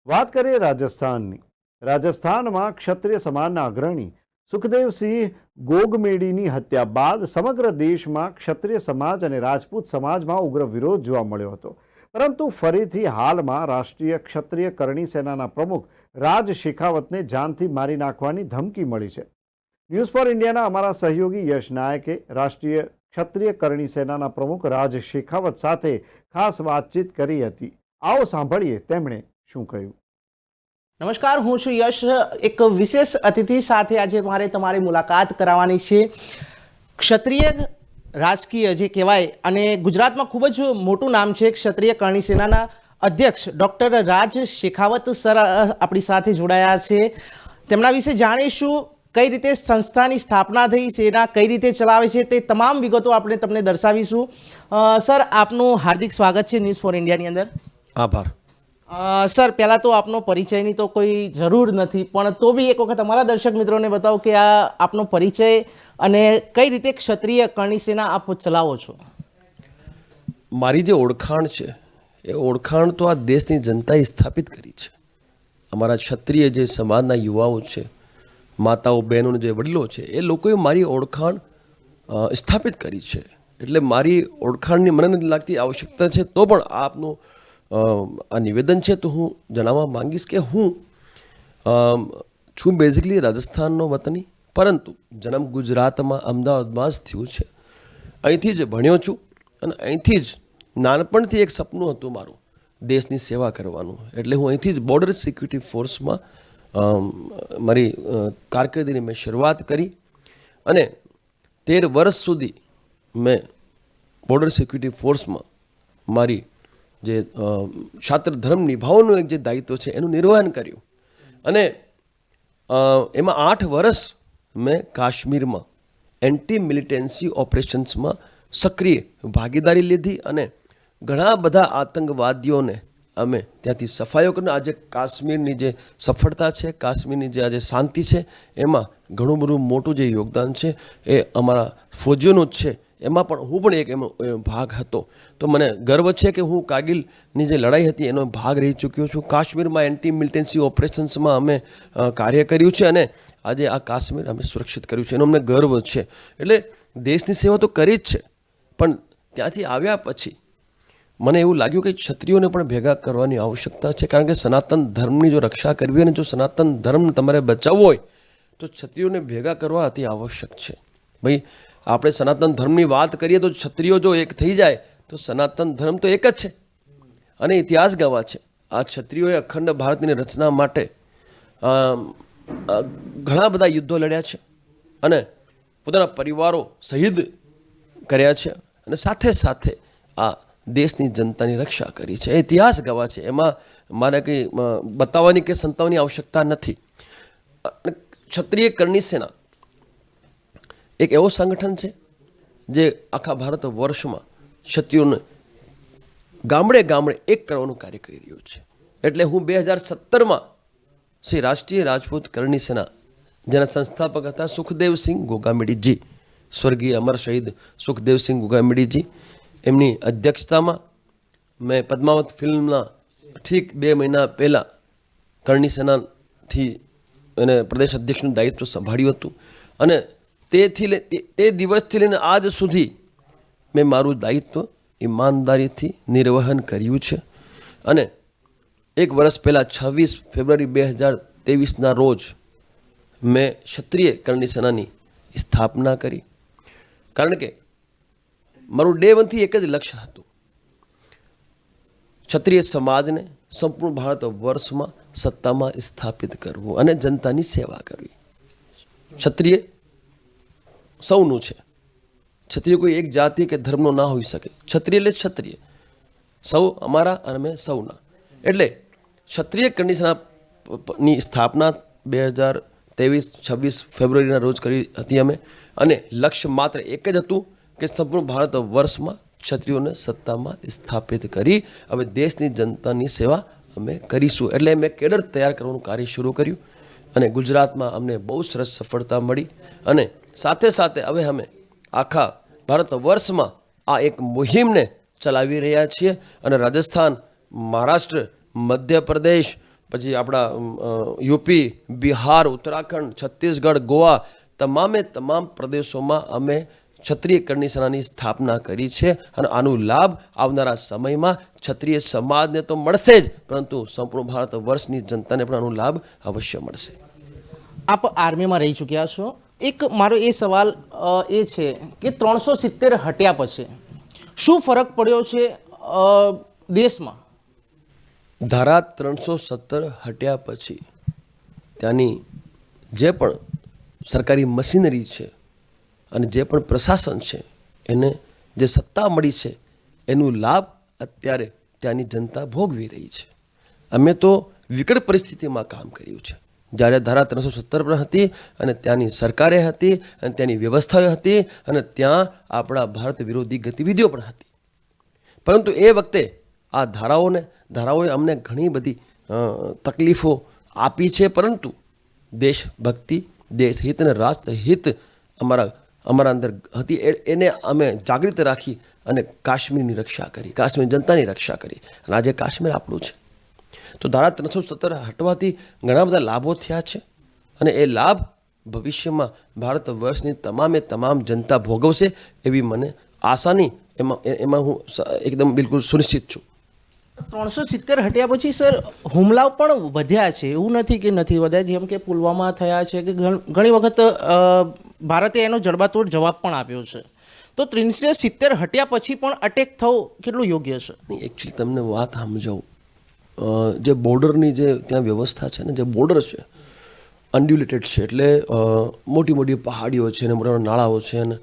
વાત કરીએ રાજસ્થાનની. રાજસ્થાનમાં ક્ષત્રિય સમાજના અગ્રણી સુખદેવસિંહ ગોગમેડીની હત્યા બાદ સમગ્ર દેશમાં ક્ષત્રિય સમાજ અને રાજપૂત સમાજમાં ઉગ્ર વિરોધ જોવા મળ્યો હતો. પરંતુ ફરીથી હાલમાં રાષ્ટ્રીય ક્ષત્રિય કરણી સેનાના પ્રમુખ રાજ શેખાવતને જાનથી મારી નાખવાની ધમકી મળી છે. ન્યૂઝ ફોર ઇન્ડિયાના અમારા સહયોગી યશ નાયકે રાષ્ટ્રીય ક્ષત્રિય કરણી સેનાના પ્રમુખ રાજ શેખાવત સાથે ખાસ વાતચીત કરી હતી. આવો સાંભળીએ તેમણે શું કહ્યું. નમસ્કાર, હું છું યશ. એક વિશેષ અતિથિ સાથે આજે મારે તમારી મુલાકાત કરાવવાની છે. ક્ષત્રિય રાજકીય જે કહેવાય અને ગુજરાતમાં ખૂબ જ મોટું નામ છે ક્ષત્રિય કરણી સેનાના અધ્યક્ષ ડૉક્ટર રાજ શેખાવત સર આપણી સાથે જોડાયા છે. તેમના વિશે જાણીશું, કઈ રીતે સંસ્થાની સ્થાપના થઈ, સેના કઈ રીતે ચલાવે છે, તે તમામ વિગતો આપણે તમને દર્શાવીશું. સર, આપનું હાર્દિક સ્વાગત છે ન્યૂઝ ફોર ઇન્ડિયાની અંદર. આભાર. સર, પહેલાં તો આપનો પરિચયની તો કોઈ જરૂર નથી, પણ તો બી એક વખત અમારા દર્શક મિત્રોને બતાવો કે આ આપનો પરિચય અને કઈ રીતે ક્ષત્રિય કરણી સેના આપ ચલાવો છો. મારી જે ઓળખાણ છે એ ઓળખાણ તો આ દેશની જનતાએ સ્થાપિત કરી છે. અમારા ક્ષત્રિય જે સમાજના યુવાઓ છે, માતાઓ, બહેનો, જે વડીલો છે, એ લોકોએ મારી ઓળખાણ સ્થાપિત કરી છે. એટલે મારી ઓળખાણની મને નથી લાગતી આવશ્યકતા છે, તો પણ આપનું આ નિવેદન છે તો હું જણાવવા માંગીશ કે હું છું બેઝિકલી રાજસ્થાનનો વતની, પરંતુ જન્મ ગુજરાતમાં અમદાવાદમાં જ થયું છે. અહીંથી જ ભણ્યો છું અને અહીંથી જ નાનપણથી એક સપનું હતું મારું દેશની સેવા કરવાનું. એટલે હું અહીંથી જ બોર્ડર સિક્યુરિટી ફોર્સમાં મારી કારકિર્દીની મેં શરૂઆત કરી અને 13 વર્ષ સુધી મેં બોર્ડર સિક્યુરિટી ફોર્સમાં મારી જે છાત્ર ધર્મ નિભાવવાનું એક જે દાયિત્વ છે એનું નિર્વહન કર્યું. અને એમાં 8 વર્ષ મેં કાશ્મીરમાં એન્ટી મિલિટન્સી ઓપરેશન્સમાં સક્રિય ભાગીદારી લીધી અને ઘણા બધા આતંકવાદીઓને અમે ત્યાંથી સફાયો કરીને આજે કાશ્મીરની જે સફળતા છે, કાશ્મીરની જે આજે શાંતિ છે, એમાં ઘણું બધું મોટું જે યોગદાન છે એ અમારા ફૌજીઓનું જ છે. એમાં પણ હું પણ એક એનો ભાગ હતો. તો મને ગર્વ છે કે હું કારગિલની જે લડાઈ હતી એનો ભાગ રહી ચૂક્યો છું. કાશ્મીરમાં એન્ટી મિલિટન્સી ઓપરેશન્સમાં અમે કાર્ય કર્યું છે અને આજે આ કાશ્મીર અમે સુરક્ષિત કર્યું છે, એનો અમને ગર્વ છે. એટલે દેશની સેવા તો કરી જ છે, પણ ત્યાંથી આવ્યા પછી મને એવું લાગ્યું કે ક્ષત્રિયોને પણ ભેગા કરવાની આવશ્યકતા છે. કારણ કે સનાતન ધર્મની જો રક્ષા કરવી અને જો સનાતન ધર્મ તમારે બચાવવો હોય તો ક્ષત્રિયોને ભેગા કરવા અતિ આવશ્યક છે. ભાઈ, આપણે સનાતન ધર્મની વાત કરીએ તો ક્ષત્રિયો જો એક થઈ જાય તો સનાતન ધર્મ તો એક જ છે. અને ઇતિહાસ ગવાહ છે, આ ક્ષત્રિયોએ અખંડ ભારતની રચના માટે ઘણા બધા યુદ્ધો લડ્યા છે અને પોતાના પરિવારો શહીદ કર્યા છે અને સાથે સાથે આ દેશની જનતાની રક્ષા કરી છે. એ ઇતિહાસ ગવાહ છે, એમાં મારે કંઈ બતાવવાની કે સંતાવવાની આવશ્યકતા નથી. ક્ષત્રિય કરણી સેના એક એવો સંગઠન છે જે આખા ભારત વર્ષમાં ક્ષત્રિયોને ગામડે ગામડે એક કરવાનું કાર્ય કરી રહ્યું છે. એટલે હું 2017માં શ્રી રાષ્ટ્રીય રાજપૂત કરણી સેના, જેના સંસ્થાપક હતા સુખદેવસિંહ ગોગામેડીજી, સ્વર્ગીય અમર શહીદ સુખદેવસિંહ ગોગામેડીજી, એમની અધ્યક્ષતામાં મેં પદ્માવત ફિલ્મના ઠીક 2 મહિના પહેલાં કરણી સેનાથી એને પ્રદેશ અધ્યક્ષનું દાયિત્વ સંભાળ્યું હતું. અને તે દિવસથી લઈને આજ સુધી મેં મારું દાયિત્વ ઈમાનદારીથી નિર્વહન કર્યું છે. અને 1 વર્ષ પહેલાં 26 ફેબ્રુઆરી 2023ના રોજ મેં ક્ષત્રિય કરણી સેનાની સ્થાપના કરી. કારણ કે મારું ડે 1 થી એક જ લક્ષ્ય હતું, ક્ષત્રિય સમાજને સંપૂર્ણ ભારત વર્ષમાં સત્તામાં સ્થાપિત કરવું અને જનતાની સેવા કરવી. ક્ષત્રિય સૌનું છે. ક્ષત્રિય કોઈ એક જાતિ કે ધર્મનો ના હોઈ શકે. ક્ષત્રિય એટલે ક્ષત્રિય, સૌ અમારા અને અમે સૌના. એટલે ક્ષત્રિય કરણી સેનાની સ્થાપના 2023-26 ફેબ્રુઆરીના રોજ કરી હતી અમે. અને લક્ષ્ય માત્ર એક જ હતું કે સંપૂર્ણ ભારત વર્ષમાં ક્ષત્રિયોને સત્તામાં સ્થાપિત કરી હવે દેશની જનતાની સેવા અમે કરીશું. એટલે મેં કેડર તૈયાર કરવાનું કાર્ય શરૂ કર્યું અને ગુજરાતમાં અમને બહુ સરસ સફળતા મળી. અને સાથે સાથે હવે અમે આખા ભારત વર્ષમાં આ એક મુહિમને ચલાવી રહ્યા છીએ અને રાજસ્થાન, મહારાષ્ટ્ર, મધ્યપ્રદેશ, પછી આપણા યુપી, બિહાર, ઉત્તરાખંડ, છત્તીસગઢ, ગોવા તમામે તમામ પ્રદેશોમાં અમે ક્ષત્રિય કરણી સેનાની સ્થાપના કરી છે અને આનો લાભ આવનારા સમયમાં ક્ષત્રિય સમાજને તો મળશે જ, પરંતુ સંપૂર્ણ ભારત વર્ષની જનતાને પણ આનો લાભ અવશ્ય મળશે. આપ આર્મીમાં રહી ચૂક્યા છો. એક મારો એ સવાલ એ છે કે 370 હટ્યા પછી શું ફરક પડ્યો છે દેશમાં? ધારા 317 હટ્યા પછી ત્યાંની જે પણ સરકારી મશીનરી છે અને જે પણ પ્રશાસન છે એને જે સત્તા મળી છે એનું લાભ અત્યારે ત્યાંની જનતા ભોગવી રહી છે. અમે તો વિકટ પરિસ્થિતિમાં કામ કર્યું છે. જ્યારે ધારા 317 પણ હતી અને ત્યાંની સરકારે હતી અને ત્યાંની વ્યવસ્થાઓ હતી અને ત્યાં આપણા ભારત વિરોધી ગતિવિધિઓ પણ હતી, પરંતુ એ વખતે આ ધારાઓએ અમને ઘણી બધી તકલીફો આપી છે, પરંતુ દેશભક્તિ, દેશહિત અને રાષ્ટ્રહિત અમારા અંદર હતી. એને અમે જાગૃત રાખી અને કાશ્મીરની રક્ષા કરી, કાશ્મીરની જનતાની રક્ષા કરી અને આજે કાશ્મીર આપણું છે. તો ધારા 317 હટવાથી ઘણા બધા લાભો થયા છે અને એ લાભ ભવિષ્યમાં ભારત વર્ષની તમામ જનતા ભોગવશે એવી મને આશાની એમાં હું એકદમ બિલકુલ સુનિશ્ચિત છું. 370 હટ્યા પછી સર હુમલાઓ પણ વધ્યા છે, એવું નથી કે નથી વધ્યા. જેમ કે પુલવામા થયા છે કે ઘણી વખત ભારતે એનો જડબાતોડ જવાબ પણ આપ્યો છે. તો 370 હટ્યા પછી પણ અટેક થવો કેટલું યોગ્ય છે? એકચ્યુઅલી તમને વાત સમજાવું, જે બોર્ડરની જે ત્યાં વ્યવસ્થા છે ને, જે બોર્ડર છે અનડ્યુલેટેડ છે, એટલે મોટી મોટી પહાડીઓ છે ને મોટા નાળાઓ છે ને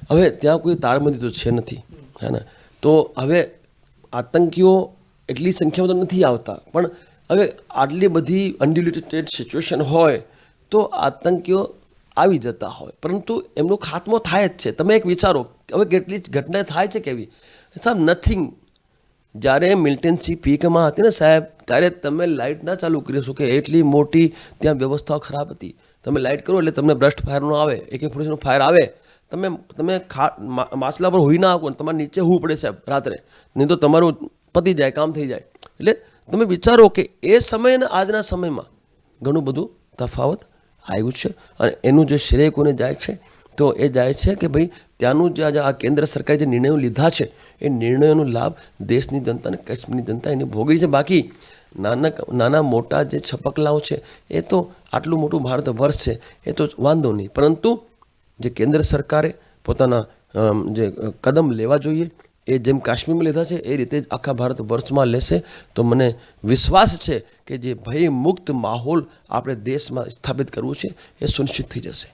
હવે ત્યાં કોઈ તારબંધી તો છે નથી, હે ને. તો હવે આતંકીઓ એટલી સંખ્યામાં તો નથી આવતા, પણ હવે આટલી બધી અનડ્યુલેટેડ સિચ્યુએશન હોય તો આતંકીઓ આવી જતા હોય, પરંતુ એમનો ખાત્મો થાય જ છે. તમે એક વિચારો, હવે કેટલી ઘટના થાય છે કેવી, સાહેબ નથિંગ. જ્યારે મિલિટન્સી પીકમાં હતી ને સાહેબ, ત્યારે તમે લાઇટ ના ચાલુ કરી શકો, એટલી મોટી ત્યાં વ્યવસ્થાઓ ખરાબ હતી. તમે લાઇટ કરો એટલે તમને બ્રસ્ટ ફાયરનો આવે, AK-47 ફાયર આવે, તમે માછલા પર હોઈ ના આવો, તમારે નીચે હોવું પડે સાહેબ રાત્રે, નહીં તો તમારું પતી જાય, કામ થઈ જાય. એટલે તમે વિચારો કે એ સમય અને આજના સમયમાં ઘણું બધું તફાવત આવ્યું છે અને એનું જે શ્રેય કોને જાય છે તો એ જાય છે કે ભાઈ ત્યાંનું જે આજે આ કેન્દ્ર સરકારે જે નિર્ણયો લીધા છે એ નિર્ણયોનો લાભ દેશની જનતા અને કાશ્મીરની જનતા એને ભોગવી છે. બાકી નાના મોટા જે છપકલાઓ છે એ તો આટલું મોટું ભારત વર્ષ છે એ તો વાંધો નહીં, પરંતુ જે કેન્દ્ર સરકારે પોતાના જે કદમ લેવા જોઈએ એ જેમ કાશ્મીરમાં લીધા છે એ રીતે જ આખા ભારત વર્ષમાં લેશે તો મને વિશ્વાસ છે કે જે ભય મુક્ત માહોલ આપણે દેશમાં સ્થાપિત કરવું છે એ સુનિશ્ચિત થઈ જશે.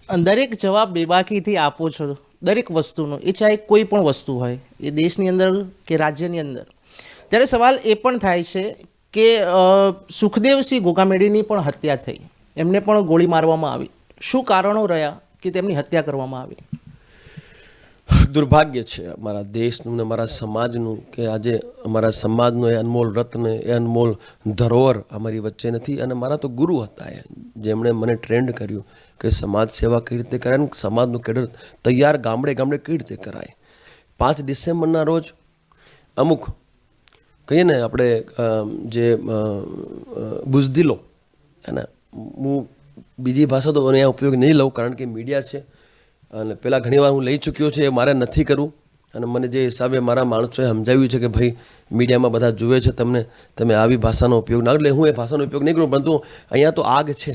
દરેક જવાબ બેબાકીથી આપો છો દરેક વસ્તુનો, એ ચાહે કોઈ પણ વસ્તુ હોય, એ દેશની અંદર કે રાજ્યની અંદર. ત્યારે સવાલ એ પણ થાય છે કે સુખદેવસિંહ ગોગામેડીની પણ હત્યા થઈ, એમને પણ ગોળી મારવામાં આવી. શું કારણો રહ્યા કે તેમની હત્યા કરવામાં આવી? દુર્ભાગ્ય છે અમારા દેશનું ને અમારા સમાજનું કે આજે અમારા સમાજનો એ અનમોલ રત્ન, એ અનમોલ ધરોહર અમારી વચ્ચે નથી. અને મારા તો ગુરુ હતા એ, જેમણે મને ટ્રેન્ડ કર્યું કે સમાજ સેવા કઈ રીતે કરાય, સમાજનું કેડર તૈયાર ગામડે ગામડે કઈ રીતે કરાય. 5 ડિસેમ્બરના રોજ અમુક કહીએ ને આપણે જે બુઝદિલો, હે ને, હું બીજી ભાષા તો અહીંયા ઉપયોગ નહીં લઉં કારણ કે મીડિયા છે અને પહેલાં ઘણીવાર હું લઈ ચૂક્યો છે, એ મારે નથી કરવું. અને મને જે હિસાબે મારા માણસોએ સમજાવ્યું છે કે ભાઈ મીડિયામાં બધા જુએ છે તમને, તમે આવી ભાષાનો ઉપયોગ ના, એટલે હું એ ભાષાનો ઉપયોગ નહીં કરું. પરંતુ અહીંયા તો આગ છે,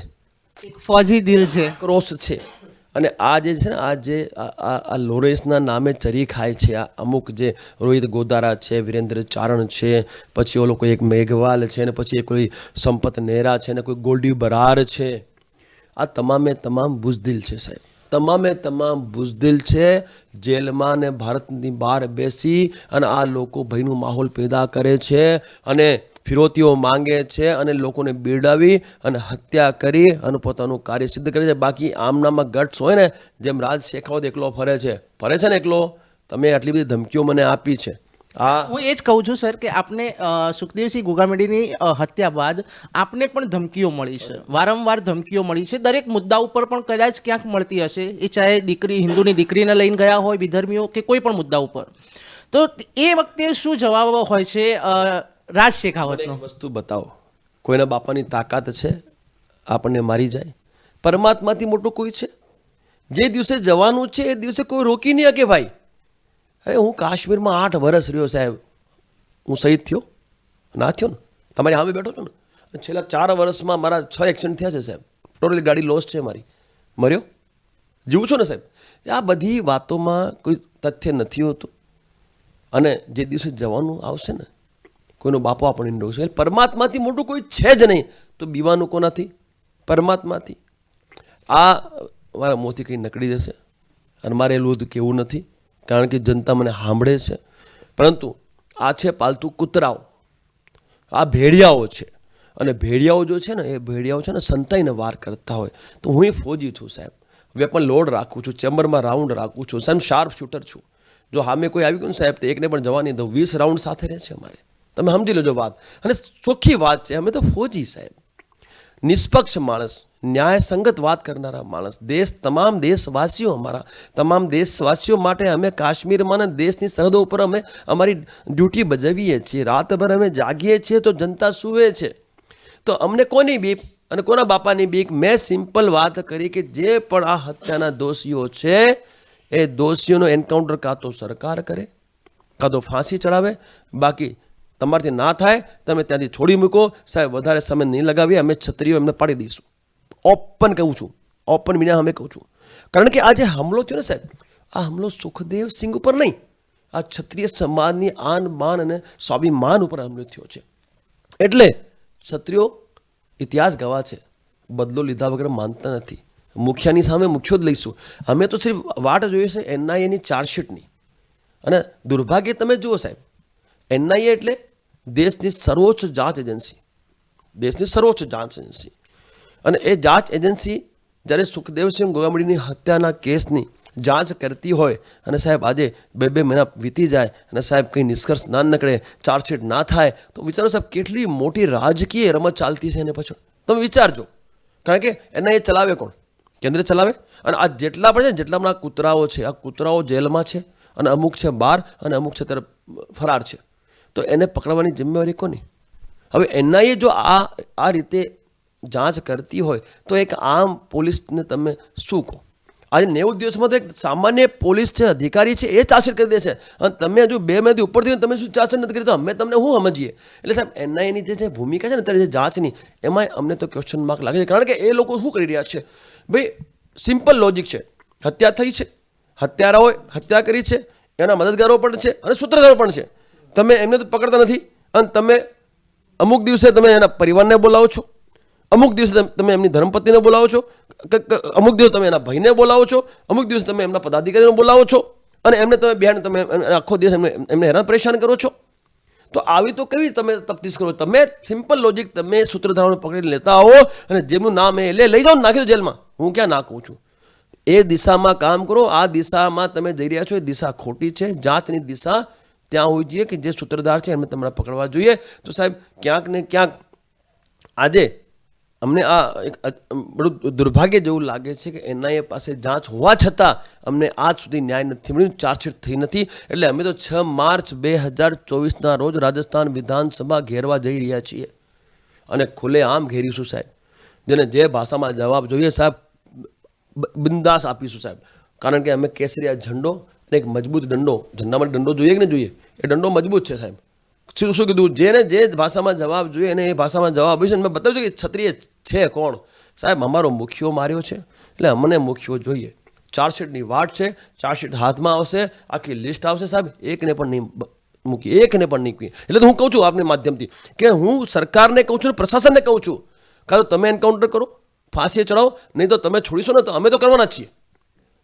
ફોજી દિલ છે, ક્રોસ છે. અને આ જે છે ને આ લોરેન્સના નામે ચરી ખાય છે આ અમુક જે રોહિત ગોદારા છે, વિરેન્દ્ર ચારણ છે, પછી ઓલો કોઈ એક મેઘવાલ છે ને પછી એક કોઈ સંપત નેહરા છે ને કોઈ ગોલ્ડી બરાર છે. આ તમામ બુઝદિલ છે સાહેબ, તમામ બુઝદિલ છે. જેલમાં ને ભારતની બહાર બેસી અને આ લોકો ભયનું માહોલ પેદા કરે છે અને ફિરોતીઓ માંગે છે અને લોકોને બીડાવી અને હત્યા કરી અને પોતાનું કાર્ય સિદ્ધ કરે છે. બાકી આમનામાં ગટ્સ હોય ને, જેમ રાજ શેખાવત એકલો ફરે છે ને એકલો. તમે આટલી બધી ધમકીઓ મને આપી છે. હું એ જ કહું છું સર કે આપને સુખદેવસિંહ ગોગામેડીની હત્યા બાદ આપને પણ ધમકીઓ મળી છે, વારંવાર ધમકીઓ મળી છે. દરેક મુદ્દા ઉપર પણ કદાચ ક્યાંક મળતી હશે, એ ચાહે હિન્દુની દીકરીને લઈને ગયા હોય, વિધર્મીઓ કે કોઈ પણ મુદ્દા ઉપર. તો એ વખતે શું જવાબ હોય છે રાજ શેખાવતનો? વસ્તુ બતાવો, કોઈના બાપાની તાકાત છે આપણને મારી જાય? પરમાત્માથી મોટું કોઈ છે? જે દિવસે જવાનું છે એ દિવસે કોઈ રોકી નહીં શકે ભાઈ. અરે હું કાશ્મીરમાં 8 વર્ષ રહ્યો સાહેબ, હું શહીદ થયો ના થયો ને? તમારી સામે બેઠો છો ને. છેલ્લા 4 વર્ષમાં મારા 6 એક્સિડન્ટ થયા છે સાહેબ. ટોટલી ગાડી લોસ છે મારી. મર્યો? જીવું છો ને સાહેબ? આ બધી વાતોમાં કોઈ તથ્ય નથી હોતું. અને જે દિવસે જવાનું આવશે ને, કોઈનો બાપો આપણને રોકશે. પરમાત્માથી મોટું કોઈ છે જ નહીં. તો બીવાનું કોનાથી? પરમાત્માથી. આ મારા મોંથી કંઈ નકળી જશે અને મારે એટલું બધું કહેવું નથી, કારણ કે જનતા મને સાંભળે છે. પરંતુ આ છે પાલતુ કૂતરાઓ, આ ભેડિયાઓ છે. અને ભેડિયાઓ જો છે ને, એ ભેડિયાઓ છે ને સંતાઈને વાર કરતા હોય. તો હું ફોજી છું સાહેબ, વેપન લોડ રાખું છું, ચેમ્બરમાં રાઉન્ડ રાખું છું સાહેબ, શાર્પ શૂટર છું. જો સામે કોઈ આવી ગયું ને સાહેબ, તો એકને પણ જવા નહીં દઉં. 20 રાઉન્ડ સાથે રહે છે અમારે. તમે સમજી લેજો વાત. અને ચોખ્ખી વાત છે, અમે તો ફોજી સાહેબ, નિષ્પક્ષ માણસ, ન્યાય સંગત વાત કરનારા માણસ. તમામ દેશવાસીઓ, અમારા તમામ દેશવાસીઓ માટે અમે કાશ્મીરમાં અને દેશની સરહદો ઉપર અમે અમારી ડ્યુટી બજાવીએ છીએ. રાતભર અમે જાગીએ છીએ તો જનતા સૂવે છે. તો અમને કોની બીક અને કોના બાપાની બીક? મેં સિમ્પલ વાત કરી કે જે પણ આ હત્યાના દોષીઓ છે, એ દોષીઓનો એન્કાઉન્ટર કાં તો સરકાર કરે, કાં તો ફાંસી ચડાવે. બાકી તમારાથી ના થાય, તમે ત્યાંથી છોડી મૂકો સાહેબ. વધારે સમય નહીં લગાવીએ, અમે ક્ષત્રિયો એમને પાડી દઈશું. ઓપન કહું છું, ઓપન મીડિયા અમે કહું છું. કારણ કે આ જે હુમલો થયો ને સાહેબ, આ હુમલો સુખદેવ સિંહ ઉપર નહીં, આ ક્ષત્રિય સમાજની આન બાન અને સ્વાભિમાન ઉપર હુમલો થયો છે. એટલે ક્ષત્રિયો ઇતિહાસ ગવા છે, બદલો લીધા વગર માનતા નથી. મુખિયાની સામે મુખ્યો જ લઈશું. અમે તો સિર્ફ વાટ જોઈએ છે એનઆઈએની ચાર્જશીટની. અને દુર્ભાગ્ય તમે જુઓ સાહેબ, એનઆઈએ એટલે દેશની સર્વોચ્ચ જાંચ એજન્સી, દેશની સર્વોચ્ચ જાંચ એજન્સી. અને એ જાંચ એજન્સી જ્યારે સુખદેવસિંહ ગોગામડીની હત્યાના કેસની જાંચ કરતી હોય અને સાહેબ આજે 2 મહિના વીતી જાય અને સાહેબ કંઈ નિષ્કર્ષ ના નીકળે, ચાર્જશીટ ના થાય, તો વિચારો સાહેબ કેટલી મોટી રાજકીય રમત ચાલતી છે એને પાછળ. તમે વિચારજો. કારણ કે એનઆઈએ ચલાવે કોણ? કેન્દ્ર ચલાવે. અને આ જેટલા પણ છે, જેટલા પણ આ કૂતરાઓ છે, આ કૂતરાઓ જેલમાં છે અને અમુક છે બહાર અને અમુક છે ત્યારે ફરાર છે. તો એને પકડવાની જિમ્મેવારી કોની? હવે એનઆઈએ જો આ રીતે જાંચ કરતી હોય તો એક આમ પોલીસને તમે શું કહો? આજે 90 દિવસમાં તો એક સામાન્ય પોલીસ છે, અધિકારી છે, એ ચાર્જશીટ કરી દે છે. અને તમે હજુ 2 મહિનાથી ઉપરથી તમે શું ચાર્જશીટ નથી કરી? તો અમે તમને શું સમજીએ? એટલે સાહેબ એનઆઈની જે ભૂમિકા છે ને અત્યારે જે જાંચની, એમાં અમને તો ક્વેશ્ચન માર્ક લાગે છે. કારણ કે એ લોકો શું કરી રહ્યા છે? ભાઈ સિમ્પલ લોજિક છે. હત્યા થઈ છે, હત્યારાઓએ હત્યા કરી છે, એના મદદગારો પણ છે અને સૂત્રધારો પણ છે. તમે એમને તો પકડતા નથી અને તમે અમુક દિવસે તમે એના પરિવારને બોલાવો છો, અમુક દિવસે તમે એમની ધર્મપત્નીને બોલાવો છો, અમુક દિવસે તમે એના ભાઈને બોલાવો છો, અમુક દિવસે તમે એમના પદાધિકારીને બોલાવો છો અને એમને તમે બિહાર તમે આખો દિવસ એમને હેરાન પરેશાન કરો છો. તો આવી તો કેવી તમે તફતીશ કરો? તમે સિમ્પલ લોજિક, તમે સૂત્રધારોને પકડી લેતા આવો અને જેમનું નામ એ લઈ જાઓ, નાખી દો જેલમાં. હું ક્યાં ના કહું છું? એ દિશામાં કામ કરો. આ દિશામાં તમે જઈ રહ્યા છો, એ દિશા ખોટી છે. જાંચની દિશા ત્યાં હોવી જોઈએ કે જે સૂત્રધાર છે એમને તમારે પકડવા જોઈએ. તો સાહેબ ક્યાંક ને ક્યાંક આજે અમને આ એક બડું દુર્ભાગ્ય જેવું લાગે છે કે એનઆઈએ પાસે જાંચ હોવા છતાં અમને આજ સુધી ન્યાય નથી મળ્યું, ચાર્જશીટ થઈ નથી. એટલે અમે તો 6 માર્ચ 2024ના રોજ રાજસ્થાન વિધાનસભા ઘેરવા જઈ રહ્યા છીએ અને ખુલ્લેઆમ ઘેરીશું સાહેબ. જેને જે ભાષામાં જવાબ જોઈએ સાહેબ, બિંદાસ આપીશું સાહેબ. કારણ કે અમે કેસરીયા ઝંડો અને એક મજબૂત દંડો, ઝંડા માટે દંડો જોઈએ કે નહીં જોઈએ? એ દંડો મજબૂત છે સાહેબ. શું કીધું? જેને જે ભાષામાં જવાબ જોઈએ એને એ ભાષામાં જવાબ આપીશું. મેં બતાવ્યું છે કે ક્ષત્રિય છે કોણ સાહેબ. અમારો મુખ્યો માર્યો છે એટલે અમને મુખ્યો જોઈએ. ચાર્જશીટની વાટ છે, ચાર્જશીટ હાથમાં આવશે, આખી લિસ્ટ આવશે સાહેબ. એકને પણ નહીં મૂકી, એકને પણ નહીં મૂકી. એટલે તો હું કહું છું આપની માધ્યમથી કે હું સરકારને કહું છું, પ્રશાસનને કહું છું, કાં તો તમે એન્કાઉન્ટર કરો, ફાંસીએ ચડાવો, નહીં તો તમે છોડીશો ને તો અમે તો કરવાના છીએ.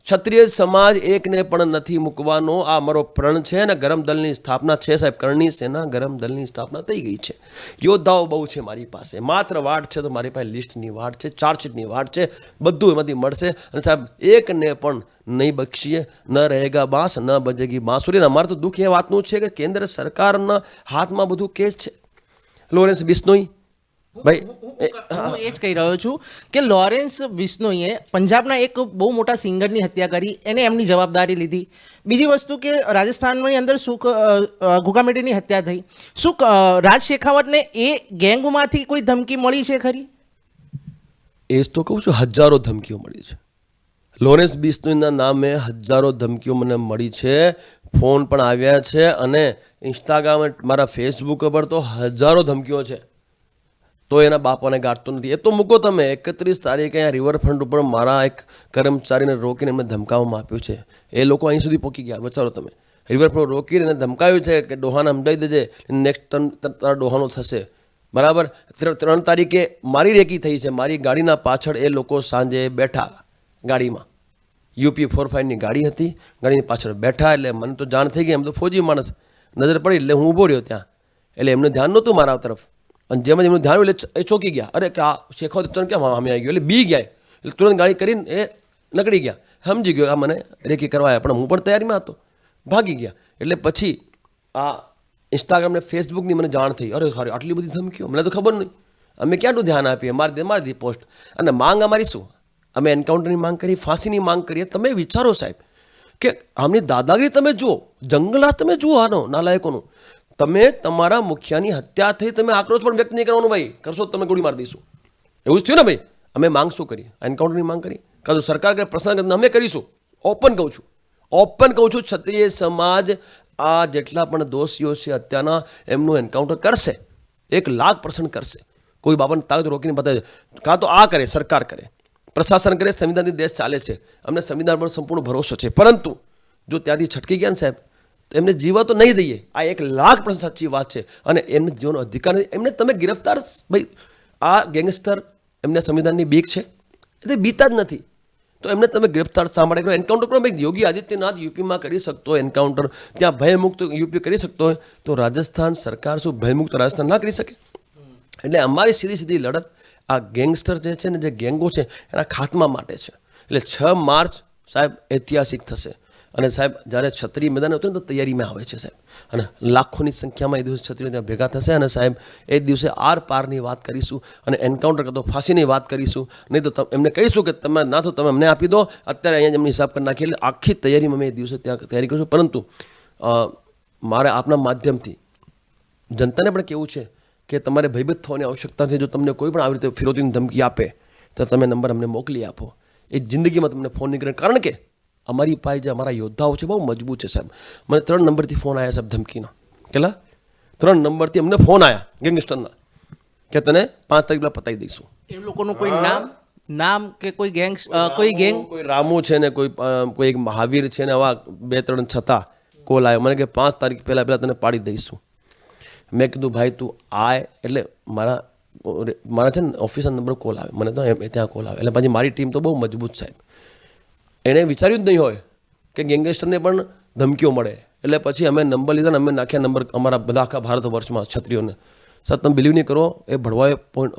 ક્ષત્રિય સમાજ એકને પણ નથી મૂકવાનો. આ અમારો પ્રણ છે અને ગરમ દળની સ્થાપના છે સાહેબ. કરણી સેના ગરમ દળની સ્થાપના થઈ ગઈ છે. યોદ્ધાઓ બહુ છે મારી પાસે. માત્ર વાટ છે તો મારી પાસે લિસ્ટની વાટ છે, ચાર્જશીટની વાટ છે. બધું એમાંથી મળશે. અને સાહેબ એકને પણ નહીં બક્ષીએ. ન રહેગા બાંસ ન બજેગી બાંસુરી. અમારે તો દુઃખ એ વાતનું છે કે કેન્દ્ર સરકારના હાથમાં બધું કેસ છે. લોરેન્સ બિશ્નોઈ ભાઈ હું એ જ કહી રહ્યો છું કે લોરેન્સ બિશ્નોઈએ પંજાબના એક બહુ મોટા સિંગરની હત્યા કરી, એને એમની જવાબદારી લીધી. બીજી વસ્તુ કે રાજસ્થાનની અંદર ગુગામેડીની હત્યા થઈ. શું રાજ શેખાવતને એ ગેંગમાંથી કોઈ ધમકી મળી છે ખરી? એ જ તો કહું છું, હજારો ધમકીઓ મળી છે. લોરેન્સ બિશ્નોઈના નામે હજારો ધમકીઓ મને મળી છે, ફોન પણ આવ્યા છે, અને ઇન્સ્ટાગ્રામ, મારા ફેસબુક પર તો હજારો ધમકીઓ છે. તો એના બાપાને ગાંઠતો નથી. એ તો મૂકો તમે, 31 તારીખે અહીંયા રિવરફ્રન્ટ ઉપર મારા એક કર્મચારીને રોકીને એમને ધમકાવવામાં આપ્યું છે. એ લોકો અહીં સુધી પહોંચી ગયા. વિચારો તમે, રિવરફ્રન્ટ રોકીને એને ધમકાવ્યું છે કે ડોહાને સમજાવી દેજે, નેક્સ્ટ તારા ડોહાનો થશે. બરાબર. 3 તારીખે મારી રેકી થઈ છે. મારી ગાડીના પાછળ એ લોકો સાંજે બેઠા ગાડીમાં, UP 45ની ગાડી હતી, ગાડીની પાછળ બેઠા. એટલે મને તો જાણ થઈ ગઈ, એમ તો ફોજી માણસ, નજર પડી એટલે હું ઊભો રહ્યો ત્યાં. એટલે એમનું ધ્યાન નહોતું મારા તરફ, અને જેમ જ એમનું ધ્યાન એટલે એ ચોંકી ગયા. અરે કે આ શેખાવત કેમ સામે આવી ગયો, એટલે બી ગયા. એટલે તુરંત ગાડી કરીને એ નીકળી ગયા. સમજી ગયો આ મને રેકી કરવા આવ્યા, પણ હું પણ તૈયારીમાં હતો, ભાગી ગયા. એટલે પછી આ ઇન્સ્ટાગ્રામ ને ફેસબુકની મને જાણ થઈ. અરે ખરે આટલી બધી ધમકીઓ, મને તો ખબર નહીં. અમે ક્યાંનું ધ્યાન આપીએ, મારી દી પોસ્ટ. અને માંગ અમારી શું? અમે એન્કાઉન્ટરની માંગ કરી, ફાંસીની માંગ કરીએ. તમે વિચારો સાહેબ કે આમની દાદાગીરી તમે જુઓ, જંગલાત તમે જુઓ આનો નાલાયકોનું. તમે તમારા મુખિયાની હત્યા થઈ, તમે આક્રોશ પણ વ્યક્ત નહીં કરવાનું. ભાઈ કરશો તમે ગોળી મારી દઈશું, એવું જ થયું ને ભાઈ. અમે માંગ શું કરીએ? એન્કાઉન્ટરની માંગ કરી, કાં તો સરકાર કરે પ્રસંગ અમે કરીશું. ઓપન કહું છું, ક્ષત્રિય સમાજ આ જેટલા પણ દોષીઓ છે હત્યાના, એમનું એન્કાઉન્ટર કરશે, 1,00,000% કરશે. કોઈ બાબાને તાકાત રોકીને બતાવે, કાં તો આ કરે, સરકાર કરે, પ્રશાસન કરે, સંવિધાનથી દેશ ચાલે છે, અમને સંવિધાન પર સંપૂર્ણ ભરોસો છે. પરંતુ જો ત્યાંથી છટકી ગયા ને સાહેબ, તો એમને જીવા તો નહીં દઈએ. આ 1,00,000% સાચી વાત છે. અને એમને જીવવાનો અધિકાર નથી. એમને તમે ગિરફ્તાર, ભાઈ આ ગેંગસ્ટર, એમને સંવિધાનની બીક છે, એ બીતા જ નથી. તો એમને તમે ગ્રેપ્તાર શા માટે કરો? એન્કાઉન્ટર પર ભાઈ યોગી આદિત્યનાથ યુપીમાં કરી શકતો હોય એન્કાઉન્ટર, ત્યાં ભયમુક્ત યુપી કરી શકતો હોય, તો રાજસ્થાન સરકાર શું ભયમુક્ત રાજસ્થાન ના કરી શકે? એટલે અમારી સીધી લડત આ ગેંગસ્ટર જે છે ને, જે ગેંગો છે, એના ખાત્મા માટે છે. એટલે 6 માર્ચ સાહેબ ઐતિહાસિક થશે. અને સાહેબ જ્યારે ક્ષત્રિય મેદાન હતું ને, તો તૈયારીમાં આવે છે સાહેબ, અને લાખોની સંખ્યામાં એ દિવસે ક્ષત્રિયો ત્યાં ભેગા થશે. અને સાહેબ એ દિવસે આર પારની વાત કરીશું, અને એન્કાઉન્ટર કરતો ફાંસીની વાત કરીશું. નહીં તો એમને કહીશું કે તમે ના તો તમે અમને આપી દો, અત્યારે અહીંયા એમની હિસાબ કરી નાખીએ. એટલે આખી તૈયારીમાં મેં એ દિવસે ત્યાં તૈયારી કરીશું. પરંતુ મારે આપના માધ્યમથી જનતાને પણ કેવું છે કે તમારે ભયભીત થવાની આવશ્યકતા નથી. જો તમને કોઈ પણ આવી રીતે ફિરોતીની ધમકી આપે, તો તમે નંબર અમને મોકલી આપો. એ જિંદગીમાં તમને ફોન નહીં કરે. કારણ કે અમારી પાસે જે અમારા યોદ્ધાઓ છે બહુ મજબૂત છે સાહેબ. મને 3 નંબરથી ફોન આવ્યા સાહેબ ધમકીના. કેટલા? 3 નંબરથી અમને ફોન આવ્યા ગેંગસ્ટરના, કે તને 5 તારીખ પહેલાં પતાવી દઈશું. એ લોકોનું કોઈ નામ કે કોઈ ગેંગ, કોઈ રામુ છે ને, કોઈ એક મહાવીર છે ને, આવા 2-3 છતાં કોલ આવ્યો મને કે 5 તારીખ પહેલાં તને પાડી દઈશું. મેં કીધું ભાઈ તું આય. એટલે મારા છે ને ઓફિસના નંબર કોલ આવે મને, તો ત્યાં કોલ આવે. એટલે પછી મારી ટીમ તો બહુ મજબૂત સાહેબ. એણે વિચાર્યું જ નહીં હોય કે ગેંગસ્ટરને પણ ધમકીઓ મળે. એટલે પછી અમે નંબર લીધા ને અમે નાખ્યા નંબર અમારા બધા આખા ભારત વર્ષમાં ક્ષત્રિયોને. સાહેબ તમે બિલીવ નહીં કરો, એ ભડવાએ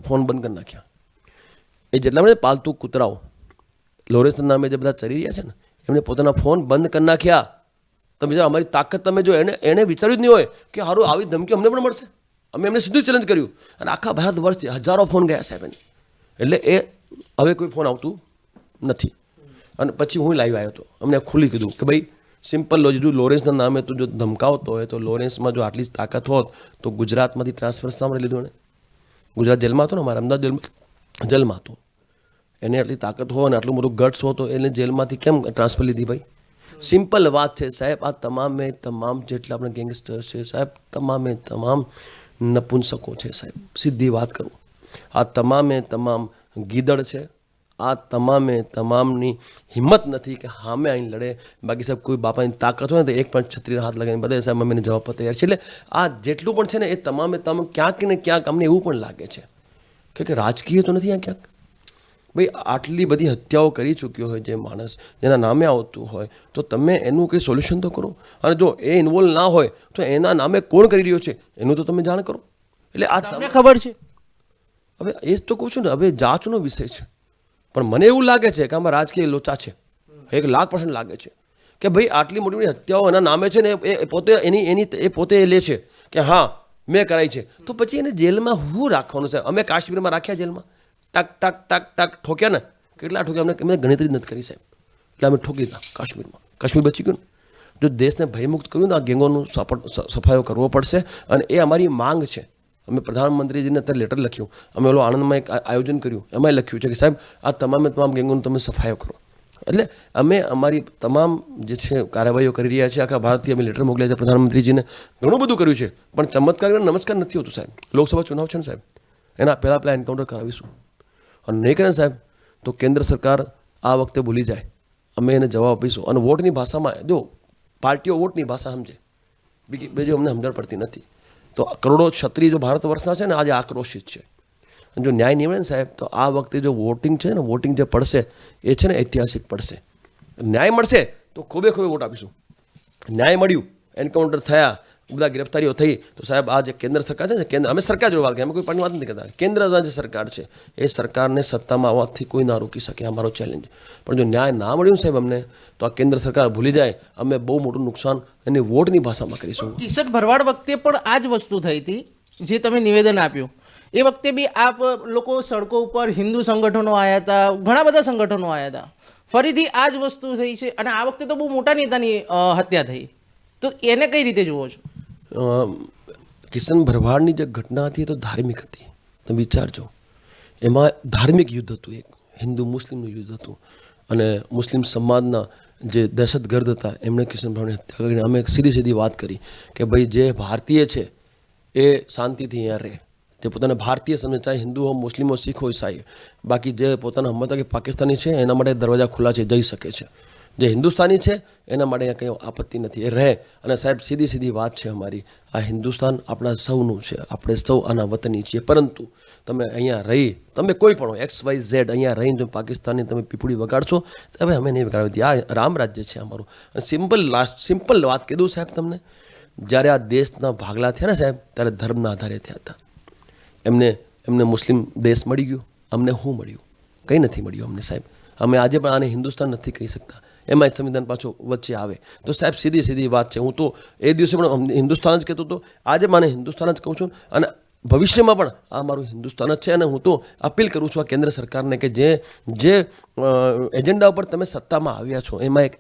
ફોન બંધ કરી નાખ્યા. એ જેટલા મને પાલતુ કૂતરાઓ લોરેન્સના નામે જે બધા ચરી રહ્યા છે ને, એમને પોતાના ફોન બંધ કરી નાખ્યા. તમે જો અમારી તાકાત તમે જો, એણે વિચાર્યું જ નહીં હોય કે સારું આવી ધમકી અમને પણ મળશે. અમે એમને સીધું ચેલેન્જ કર્યું, અને આખા ભારત વર્ષથી હજારો ફોન ગયા સાહેબ એને. એટલે એ હવે કોઈ ફોન આવતું નથી. અને પછી હું લાઈવ આવ્યો હતો, અમને ખુલ્લી કીધું કે ભાઈ સિમ્પલ લોજીધું, લોરેન્સના નામે તું જો ધમકાવતો હોય, તો લોરેન્સમાં જો આટલી જ તાકાત હોત તો ગુજરાતમાંથી ટ્રાન્સફર શા માટે લીધું? એને ગુજરાત જેલમાં હતો ને, અમારા અમદાવાદ જેલમાં હતો. એને આટલી તાકાત હોય અને આટલું મોટું ગટ્સ હોય, તો એને જેલમાંથી કેમ ટ્રાન્સફર લીધી? ભાઈ સિમ્પલ વાત છે સાહેબ. આ તમામ જેટલા આપણે ગેંગસ્ટર્સ છે સાહેબ, તમામ નપુંસકો છે સાહેબ. સીધી વાત કરું, આ તમામ ગીદડ છે. આ તમામની હિંમત નથી કે સામે આવીને લડે. બાકી સાહેબ કોઈ બાપાની તાકાત હોય ને, તો એક પણ છત્રીના હાથ લગાવીને બધે સાહેબ અમે જવાબ પર તૈયાર છે. એટલે આ જેટલું પણ છે ને, એ તમામ ક્યાંક ને ક્યાંક અમને એવું પણ લાગે છે કે રાજકીય તો નથી આ ક્યાંક. ભાઈ આટલી બધી હત્યાઓ કરી ચૂક્યો હોય જે માણસ, જેના નામે આવતું હોય, તો તમે એનું કંઈ સોલ્યુશન તો કરો. અને જો એ ઇન્વોલ્વ ના હોય, તો એના નામે કોણ કરી રહ્યો છે એનું તો તમે જાણ કરો. એટલે આ તમને ખબર છે. હવે એ જ તો કહું છું ને, હવે જાંચનો વિષય છે. પણ મને એવું લાગે છે કે આમાં રાજકીય લોચા છે, 1,00,000% લાગે છે. કે ભાઈ આટલી મોટી મોટી હત્યાઓ એના નામે છે ને, એ પોતે એ પોતે લે છે કે હા મેં કરાવી છે, તો પછી એને જેલમાં શું રાખવાનું સાહેબ? અમે કાશ્મીરમાં રાખ્યા જેલમાં, ટક ટક ટક ટક ઠોક્યા ને, કેટલા ઠોક્યા અમે ગણતરી નથી કરી સાહેબ. એટલે અમે ઠોકી દીધા કાશ્મીરમાં, કાશ્મીર બચી ગયું ને. જો દેશને ભયમુક્ત કર્યું ને, આ ગેંગોનું સફાયો કરવો પડશે. અને એ અમારી માંગ છે. અમે પ્રધાનમંત્રીજીને અત્યારે લેટર લખ્યું, અમે ઓલો આણંદમાં એક આયોજન કર્યું, એમાં લખ્યું છે કે સાહેબ આ તમામ ગેંગોનો તમે સફાયો કરો. એટલે અમે અમારી તમામ જે છે કાર્યવાહીઓ કરી રહ્યા છીએ. આખા ભારતથી અમે લેટર મોકલ્યા છે પ્રધાનમંત્રીજીને, ઘણું બધું કર્યું છે. પણ ચમત્કાર નમસ્કાર નથી હોતું સાહેબ. લોકસભા ચુનાવ છે ને સાહેબ, એના પહેલાં એન્કાઉન્ટર કરાવીશું. અને નહીં કરે સાહેબ તો કેન્દ્ર સરકાર આ વખતે ભૂલી જાય, અમે એને જવાબ આપીશું. અને વોટની ભાષામાં જો પાર્ટીઓ વોટની ભાષા સમજે, બીજી અમને સમજણ પડતી નથી. તો કરોડો ક્ષત્રિય જો ભારત વર્ષના છે ને, આજે આક્રોશિત છે. અને જો ન્યાય નીવડે ને સાહેબ, તો આ વખતે જો વોટિંગ છે ને, વોટિંગ જે પડશે એ છે ને ઐતિહાસિક પડશે. ન્યાય મળશે તો ખોબે ખોબે વોટ આપીશું. ન્યાય મળ્યું, એન્કાઉન્ટર થયા, બધા ગ્રેફતારીઓ થઈ, તો સાહેબ આ જે કેન્દ્ર સરકાર છે ને, કેન્દ્ર અમે સરકાર જોડે વાત કરીએ, અમે કોઈ પાર્ટીની વાત નથી કરતા. કેન્દ્રમાં જે સરકાર છે એ સરકારને સત્તામાં આવવાથી કોઈ ના રોકી શકે, અમારો ચેલેન્જ. પણ જો ન્યાય ના મળ્યું સાહેબ અમને, તો આ કેન્દ્ર સરકાર ભૂલી જાય, અમે બહુ મોટું નુકસાન એની વોટની ભાષામાં કરીશું. કિશન ભરવાડ વખતે પણ આ જ વસ્તુ થઈ હતી, જે તમે નિવેદન આપ્યું એ વખતે બી આપ લોકો સડકો ઉપર હિન્દુ સંગઠનો આવ્યા હતા, ઘણા બધા સંગઠનો આવ્યા હતા. ફરીથી આ જ વસ્તુ થઈ છે અને આ વખતે તો બહુ મોટા નેતાની હત્યા થઈ. તો એને કઈ રીતે જુઓ છો? કિશન ભરવાડની જે ઘટના હતી એ તો ધાર્મિક હતી. તમે વિચારજો, એમાં ધાર્મિક યુદ્ધ હતું, એક હિન્દુ મુસ્લિમનું યુદ્ધ હતું. અને મુસ્લિમ સમાજના જે દહેશતગર્દ હતા એમણે કિશન ભરવાડની હત્યા કરીને અમે સીધી વાત કરી કે ભાઈ જે ભારતીય છે એ શાંતિથી અહીંયા રહે, જે પોતાને ભારતીય સમજે, ચાહે હિન્દુ હો, મુસ્લિમ હો, શીખ હોય, ઈસાઈ, બાકી જે પોતાના સમજતા કે પાકિસ્તાની છે એના માટે દરવાજા ખુલ્લા છે, જઈ શકે છે. જે હિન્દુસ્તાની છે એના માટે અહીંયા કંઈ આપત્તિ નથી, એ રહે. અને સાહેબ સીધી વાત છે અમારી, આ હિન્દુસ્તાન આપણા સૌનું છે, આપણે સૌ આના વતની છીએ. પરંતુ તમે અહીંયા રહી, તમે કોઈ પણ XYZ અહીંયા રહીને જો પાકિસ્તાનની તમે પીપળી વગાડશો તો હવે અમે નહીં વગાડવી. આ રામ રાજ્ય છે અમારું. અને સિમ્પલ વાત કીધું સાહેબ તમને, જ્યારે આ દેશના ભાગલા થયા ને સાહેબ, ત્યારે ધર્મના આધારે થયા હતા. એમને મુસ્લિમ દેશ મળી ગયો, અમને શું મળ્યું? કંઈ નથી મળ્યું અમને સાહેબ. અમે આજે પણ આને હિન્દુસ્તાન નથી કહી શકતા, એમાં સંવિધાન પાછો વચ્ચે આવે. તો સાહેબ સીધી વાત છે. હું તો એ દિવસે પણ હિન્દુસ્તાન જ કહેતો હતો, આજે મને હિન્દુસ્તાન જ કહું છું. અને ભવિષ્યમાં પણ આ મારું હિન્દુસ્તાન જ છે. અને હું તો અપીલ કરું છું આ કેન્દ્ર સરકારને કે જે એજન્ડા ઉપર તમે સત્તામાં આવ્યા છો, એમાં એક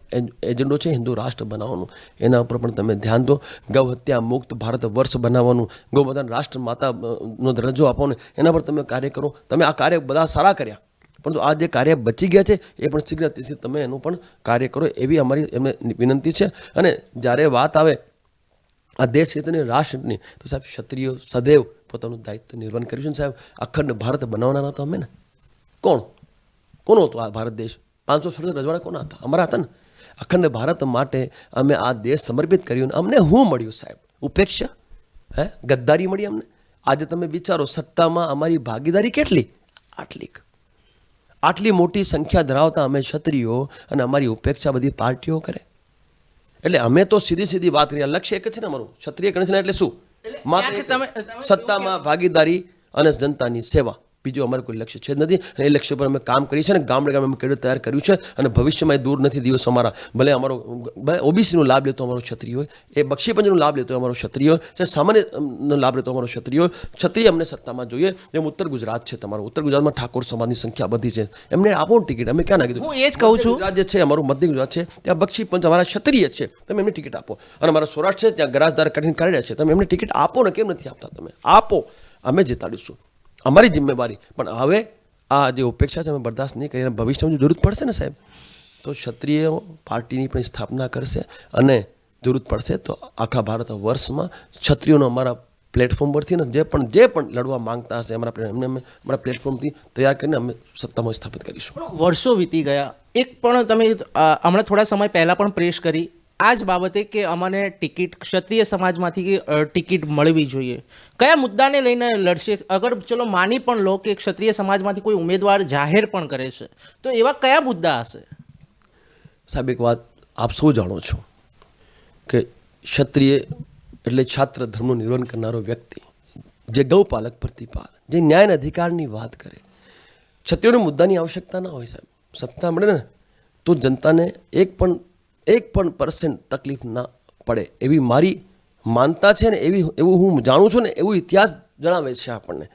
એજન્ડો છે હિન્દુ રાષ્ટ્ર બનાવવાનું, એના ઉપર પણ તમે ધ્યાન દો. ગૌ હત્યા મુક્ત ભારત વર્ષ બનાવવાનું, ગૌ માતાને રાષ્ટ્ર માતાનો દરજ્જો આપવાનો, એના પર તમે કાર્ય કરો. તમે આ કાર્ય બધા સારા કર્યા, પરંતુ આ જે કાર્ય બચી ગયા છે એ પણ શીઘ્ર તમે એનું પણ કાર્ય કરો, એવી અમારી એમને વિનંતી છે. અને જ્યારે વાત આવે આ દેશ હિતની, રાષ્ટ્રની, તો સાહેબ ક્ષત્રિયો સદૈવ પોતાનું દાયિત્વ નિર્વહન કર્યું છે ને સાહેબ. અખંડ ભારત બનાવવાના તો અમે ને, કોનો હતો આ ભારત દેશ? 500 રજવાડા કોના હતા? અમારા હતા ને. અખંડ ભારત માટે અમે આ દેશ સમર્પિત કર્યું. અમને શું મળ્યું સાહેબ? ઉપેક્ષા, ગદ્દારી મળી અમને. આજે તમે વિચારો, સત્તામાં અમારી ભાગીદારી કેટલી? આટલી મોટી સંખ્યા ધરાવતા અમે ક્ષત્રિયો, અને અમારી ઉપેક્ષા બધી પાર્ટીઓ કરે. એટલે અમે તો સીધી વાત કરીએ, લક્ષ્ય એક જ છે ને અમારું, ક્ષત્રિય ગણેશ એટલે શું? માત્ર સત્તામાં ભાગીદારી અને જનતાની સેવા, બીજું અમારું કોઈ લક્ષ્ય છે જ નથી. અને એ લક્ષ્ય પર અમે કામ કરીએ છીએ. અને ગામડે અમે કેડર તૈયાર કર્યું છે. અને ભવિષ્યમાં એ દૂર નથી દિવસ અમારા, ભલે ઓબીસીનો લાભ લેતો અમારો ક્ષત્રિય હોય, એ બક્ષીપંચનો લાભ લેતો અમારો ક્ષત્રિય હોય, સામાન્યનો લાભ લેતો અમારો ક્ષત્રિય હોય. ક્ષત્રિય અમને સત્તામાં જોઈએ. જેમ ઉત્તર ગુજરાત છે તમારું, ઉત્તર ગુજરાતમાં ઠાકોર સમાજની સંખ્યા બધી છે, એમને આપો ટિકિટ. અમે ક્યાં ના કીધું? હું એ જ કહું છું, ગુજરાત જે છે અમારું મધ્ય ગુજરાત છે, ત્યાં બક્ષીપંચ અમારા ક્ષત્રિય છે, તમે એમને ટિકિટ આપો. અને અમારા સૌરાષ્ટ્ર છે, ત્યાં ગરાજદાર કઠિન કરી રહ્યા છે, તમે એમને ટિકિટ આપો ને. કેમ નથી આપતા? તમે આપો, અમે જીતાડીશું, અમારી જિમ્મેવારી. પણ હવે આ જે ઉપેક્ષા છે અમે બરદાસ્ત નહીં કરીએ. ભવિષ્યમાં જો જરૂરત પડશે ને સાહેબ, તો ક્ષત્રિય પાર્ટીની પણ સ્થાપના કરશે. અને જરૂરત પડશે તો આખા ભારત વર્ષમાં ક્ષત્રિયોનો અમારા પ્લેટફોર્મ પરથી ને જે પણ લડવા માંગતા હશે એમને અમારા પ્લેટફોર્મથી તૈયાર કરીને અમે સત્તામાં સ્થાપિત કરીશું. વર્ષો વીતી ગયા, એક પણ તમે હમણાં થોડા સમય પહેલાં પણ પ્રેસ કરી આ જ બાબતે કે અમને ટિકિટ ક્ષત્રિય સમાજમાંથી ટિકિટ મળવી જોઈએ. કયા મુદ્દાને લઈને લડશે? અગર ચલો માની પણ લો કે ક્ષત્રિય સમાજમાંથી કોઈ ઉમેદવાર જાહેર પણ કરે છે, તો એવા કયા મુદ્દા હશે? સાહેબ એક વાત આપ સૌ જાણો છો કે ક્ષત્રિય એટલે છાત્ર ધર્મનું નિર્વહન કરનારો વ્યક્તિ, જે ગૌપાલક પ્રતિપાલ, જે ન્યાય અધિકારની વાત કરે. ક્ષત્રિયોના મુદ્દાની આવશ્યકતા ના હોય સાહેબ. સત્તા મળે ને તો જનતાને એક પણ % તકલીફ ના પડે, એવી મારી માનતા છે ને એવું હું જાણું છું ને એવું ઇતિહાસ જણાવે છે આપણને.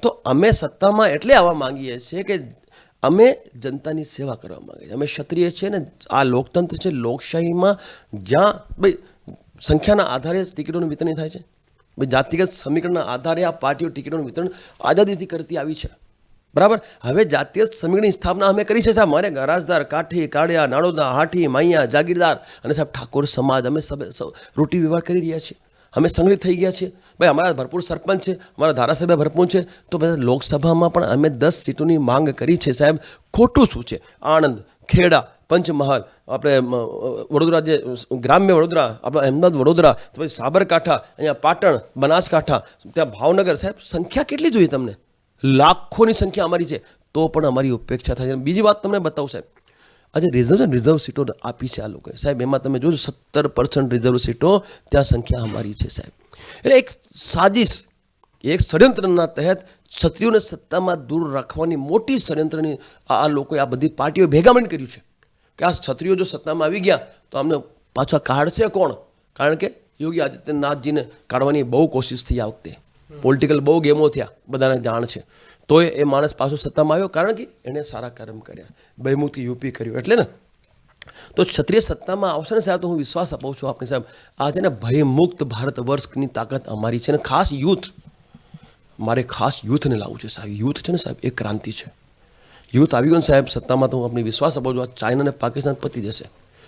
તો અમે સત્તામાં એટલે આવવા માંગીએ છીએ કે અમે જનતાની સેવા કરવા માંગીએ છીએ. અમે ક્ષત્રિય છીએ ને આ લોકતંત્ર છે, લોકશાહીમાં જ્યાં ભાઈ સંખ્યાના આધારે ટિકિટોનું વિતરણ થાય છે, ભાઈ જાતિગત સમીકરણના આધારે આ પાર્ટીઓ ટિકિટોનું વિતરણ આઝાદીથી કરતી આવી છે, બરાબર. હવે જાતીય સમીકરણની સ્થાપના અમે કરી છે સાહેબ. મારે રાજદાર, કાઠી, કાળિયા, નાડોદા, હાઠી, માઈયા, જાગીરદાર અને સાહેબ ઠાકોર સમાજ અમે રોટી વ્યવહાર કરી રહ્યા છીએ. અમે સંગઠિત થઈ ગયા છીએ. ભાઈ અમારા ભરપૂર સરપંચ છે, અમારા ધારાસભ્ય ભરપૂર છે. તો બધા લોકસભામાં પણ અમે 10 સીટોની માંગ કરી છે સાહેબ. ખોટું શું છે? આણંદ, ખેડા, પંચમહાલ, આપણે વડોદરા, જે ગ્રામ્ય વડોદરા, આપણે અહેમદાબાદ, વડોદરા, તો પછી સાબરકાંઠા, અહીંયા પાટણ, બનાસકાંઠા, ત્યાં ભાવનગર, સાહેબ સંખ્યા કેટલી જોઈએ તમને? લાખોની સંખ્યા અમારી છે, તો પણ અમારી ઉપેક્ષા થાય છે. બીજી વાત તમને બતાવું સાહેબ, આજે રિઝર્વ સીટો આપી છે આ લોકોએ સાહેબ. એમાં તમે જોજો 70% રિઝર્વ સીટો ત્યાં સંખ્યા અમારી છે સાહેબ. એટલે એક સાજિશ, એક ષડયંત્રના તહેત ક્ષત્રિયોને સત્તામાં દૂર રાખવાની મોટી ષડયંત્રની આ લોકોએ, આ બધી પાર્ટીઓ ભેગા મળીને કર્યું છે કે આ ક્ષત્રિયો જો સત્તામાં આવી ગયા તો અમને પાછા કાઢશે કોણ? કારણ કે યોગી આદિત્યનાથજીને કાઢવાની બહુ કોશિશ થઈ આ વખતે. પોલિટિકલ બહુ ગેમો થયા, બધાને જાણ છે. તોય એ માણસ પાછો સત્તામાં આવ્યો કારણ કે એણે સારા કર્મ કર્યા, ભયમુક્ત યુપી કર્યું, એટલે ને. તો ક્ષત્રિય સત્તામાં આવશે ને સાહેબ, તો હું વિશ્વાસ અપાવું છું આપણે સાહેબ, આ છે ને ભયમુક્ત ભારત વર્ષની તાકાત અમારી છે ને. ખાસ યુથ, મારે ખાસ યુથને લાવવું છે સાહેબ. યુથ છે ને સાહેબ, એ ક્રાંતિ છે. યુથ આવી ગયું ને સાહેબ સત્તામાં, તો હું આપણે વિશ્વાસ અપાવું છું આ ચાઇના અને પાકિસ્તાન પતી જશે.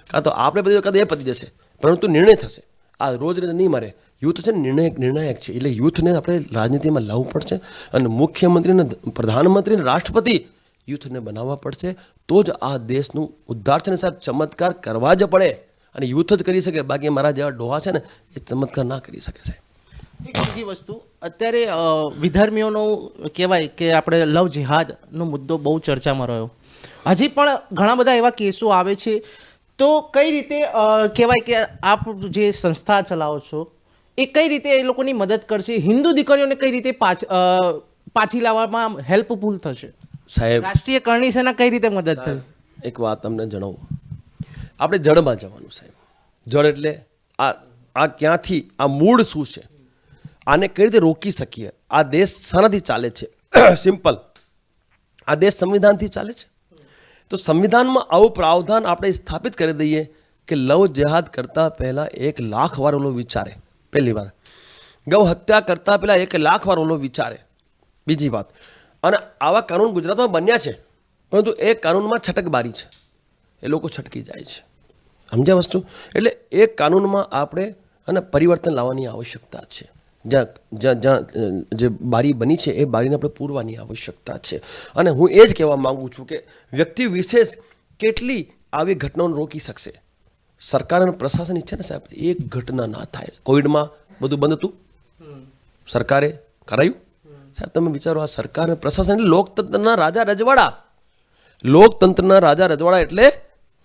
કાં તો આપણે પતી કાં તો એ પતી જશે, પરંતુ નિર્ણય થશે. આ રોજ નહીં મારે. યુથ છે ને નિર્ણાયક છે. એટલે યુથને આપણે રાજનીતિમાં લાવવું પડશે અને મુખ્યમંત્રીને, પ્રધાનમંત્રીને, રાષ્ટ્રપતિ યુથને બનાવવા પડશે. તો જ આ દેશનું ઉદ્ધાર છે ને સાહેબ. ચમત્કાર કરવા જ પડે અને યુથ જ કરી શકે. બાકી મારા જેવા ડોહા છે ને એ ચમત્કાર ના કરી શકે સાહેબ. એક બીજી વસ્તુ, અત્યારે વિધર્મીઓનો કહેવાય કે આપણે લવ જેહાદનો મુદ્દો બહુ ચર્ચામાં રહ્યો. હજી પણ ઘણા બધા એવા કેસો આવે છે. તો કઈ રીતે કહેવાય કે આપ જે સંસ્થા ચલાવો છો એ કઈ રીતે એ લોકોની મદદ કરશે? હિન્દુ દીકરીઓને કઈ રીતે પાછી લાવવામાં હેલ્પફુલ થશે સાહેબ? રાષ્ટ્રીય કરણી સેના કઈ રીતે મદદ થશે? એક વાત તમને જણાવું, આપણે જડમાં જવાનું સાહેબ. જડ એટલે આ ક્યાંથી, આ મૂળ શું છે, આને કઈ રીતે રોકી શકીએ? આ દેશ શાનાથી ચાલે છે? સિમ્પલ, આ દેશ સંવિધાનથી ચાલે છે. તો સંવિધાનમાં આવું પ્રાવધાન આપણે સ્થાપિત કરી દઈએ કે લવ જેહાદ કરતાં પહેલાં 1 લાખ વાર ઓલો વિચારે. પહેલી વાત, ગૌ હત્યા કરતાં પહેલાં 1 લાખ વાર ઓલો વિચારે. બીજી વાત, અને આવા કાનૂન ગુજરાતમાં બન્યા છે, પરંતુ એ કાનૂનમાં છટકબારી છે, એ લોકો છટકી જાય છે. સમજ્યા વસ્તુ? એટલે એ કાનૂનમાં આપણે અને પરિવર્તન લાવવાની આવશ્યકતા છે. જ્યાં જે બારી બની છે એ બારીને આપણે પૂરવાની આવશ્યકતા છે. અને હું એ જ કહેવા માગું છું કે વ્યક્તિ વિશેષ કેટલી આવી ઘટનાઓને રોકી શકશે? સરકાર અને પ્રશાસન ઈચ્છે ને સાહેબ એક ઘટના ના થાય. કોવિડમાં બધું બંધ હતું, સરકારે કરાયું સાહેબ. તમે વિચારો, આ સરકાર અને પ્રશાસન એટલે લોકતંત્રના રાજા રજવાડા. લોકતંત્રના રાજા રજવાડા એટલે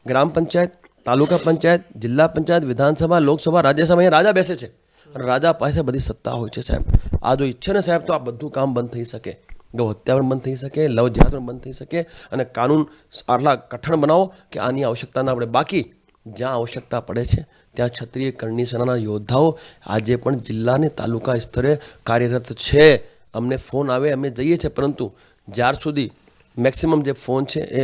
ગ્રામ પંચાયત, તાલુકા પંચાયત, જિલ્લા પંચાયત, વિધાનસભા, લોકસભા, રાજ્યસભા, અહીંયા રાજા બેસે છે અને રાજા પાસે બધી સત્તા હોય છે સાહેબ. આ જો ઈચ્છે ને સાહેબ તો આ બધું કામ બંધ થઈ શકે. ગૌ હત્યા પણ બંધ થઈ શકે, લવ જેહાદ પણ બંધ થઈ શકે અને કાનૂન આટલા કઠણ બનાવો કે આની આવશ્યકતા ના પડે. બાકી જ્યાં આવશ્યકતા પડે છે ત્યાં ક્ષત્રિય કરણી સેનાના યોદ્ધાઓ આજે પણ જિલ્લા અને તાલુકા સ્તરે કાર્યરત છે. અમને ફોન આવે, અમે જઈએ છીએ, પરંતુ જ્યાર સુધી મેક્સિમમ જે ફોન છે એ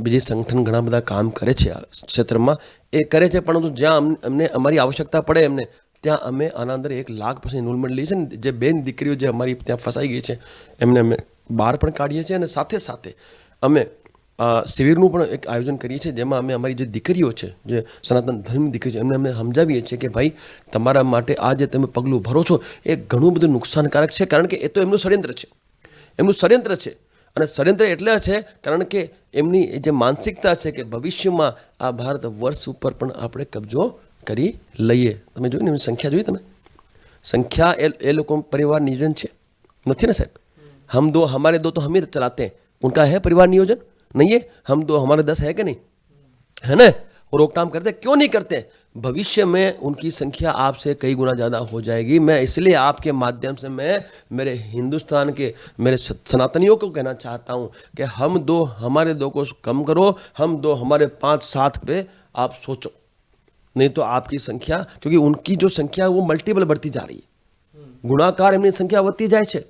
બીજી સંગઠન ઘણા બધા કામ કરે છે આ ક્ષેત્રમાં, એ કરે છે, પરંતુ જ્યાં અમને અમારી આવશ્યકતા પડે એમને ત્યાં અમે આના અંદર 1 લાખ% ઇન્વોલ્વમેન્ટ લઈએ છીએ ને. જે બેન દીકરીઓ જે અમારી ત્યાં ફસાઈ ગઈ છે એમને અમે બહાર પણ કાઢીએ છીએ અને સાથે સાથે અમે શિબિરનું પણ એક આયોજન કરીએ છીએ, જેમાં અમે અમારી જે દીકરીઓ છે, જે સનાતન ધર્મની દીકરીઓ, એમને અમે સમજાવીએ છીએ કે ભાઈ તમારા માટે આ જે તમે પગલું ભરો છો એ ઘણું બધું નુકસાનકારક છે. કારણ કે એ તો એમનું ષડયંત્ર છે, એમનું ષડયંત્ર છે. અને ષડયંત્ર એટલે છે કારણ કે એમની જે માનસિકતા છે કે ભવિષ્યમાં આ ભારત વર્ષ ઉપર પણ આપણે કબજો કરી લઈએ. તમે જોયું ને એમની સંખ્યા જોઈ? તમે સંખ્યા એ લોકો પરિવાર નિયોજન છે નથી ને સાહેબ? हम 2 हमारे 2 तो हम ही चलाते हैं, उनका है परिवार नियोजन नहीं है? हम 2 हमारे 10 है कि नहीं है ना? वो रोकथाम करते क्यों नहीं करते? भविष्य में उनकी संख्या आपसे कई गुना ज़्यादा हो जाएगी. मैं इसलिए आपके माध्यम से मैं मेरे हिंदुस्तान के मेरे सनातनियों को कहना चाहता हूँ कि हम 2 हमारे 2 को कम करो, हम 2 हमारे 5-7 पे आप सोचो. नहीं तो आपकी संख्या, क्योंकि उनकी जो संख्या है वो मल्टीपल बढ़ती जा रही है, गुणाकार એમની સંખ્યા વધતી જાય છે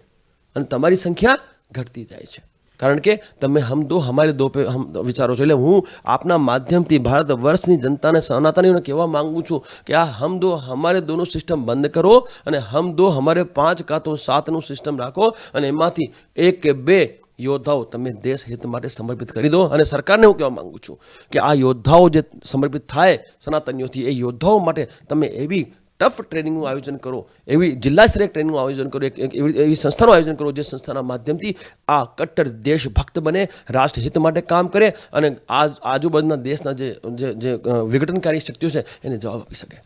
અને તમારી સંખ્યા ઘટતી જાય છે. કારણ કે તમે હમ દો હમારે દો પે હમ વિચારો છો. એટલે હું આપના માધ્યમથી ભારત વર્ષની જનતાને સનાતનીઓને કહેવા માંગુ છું કે આ હમ દો હમારે દોનું સિસ્ટમ બંધ કરો અને હમ દો હમારે 5 કાં તો 7નું સિસ્ટમ રાખો અને એમાંથી 1 કે 2 યોદ્ધાઓ તમે દેશ હિત માટે સમર્પિત કરી દો. અને સરકારને હું કહેવા માંગુ છું કે આ યોદ્ધાઓ જે સમર્પિત થાય સનાતનીઓથી, એ યોદ્ધાઓ માટે તમે એવી ટફ ટ્રેનિંગનું આયોજન કરો, એવી જિલ્લા સ્તરીય ટ્રેનિંગનું આયોજન કરો, એવી સંસ્થાનું આયોજન કરો જે સંસ્થાના માધ્યમથી આ કટ્ટર દેશભક્ત બને, રાષ્ટ્રહિત માટે કામ કરે અને આજુબાજુના દેશના જે વિઘટનકારી શક્તિઓ છે એને જવાબ આપી શકે.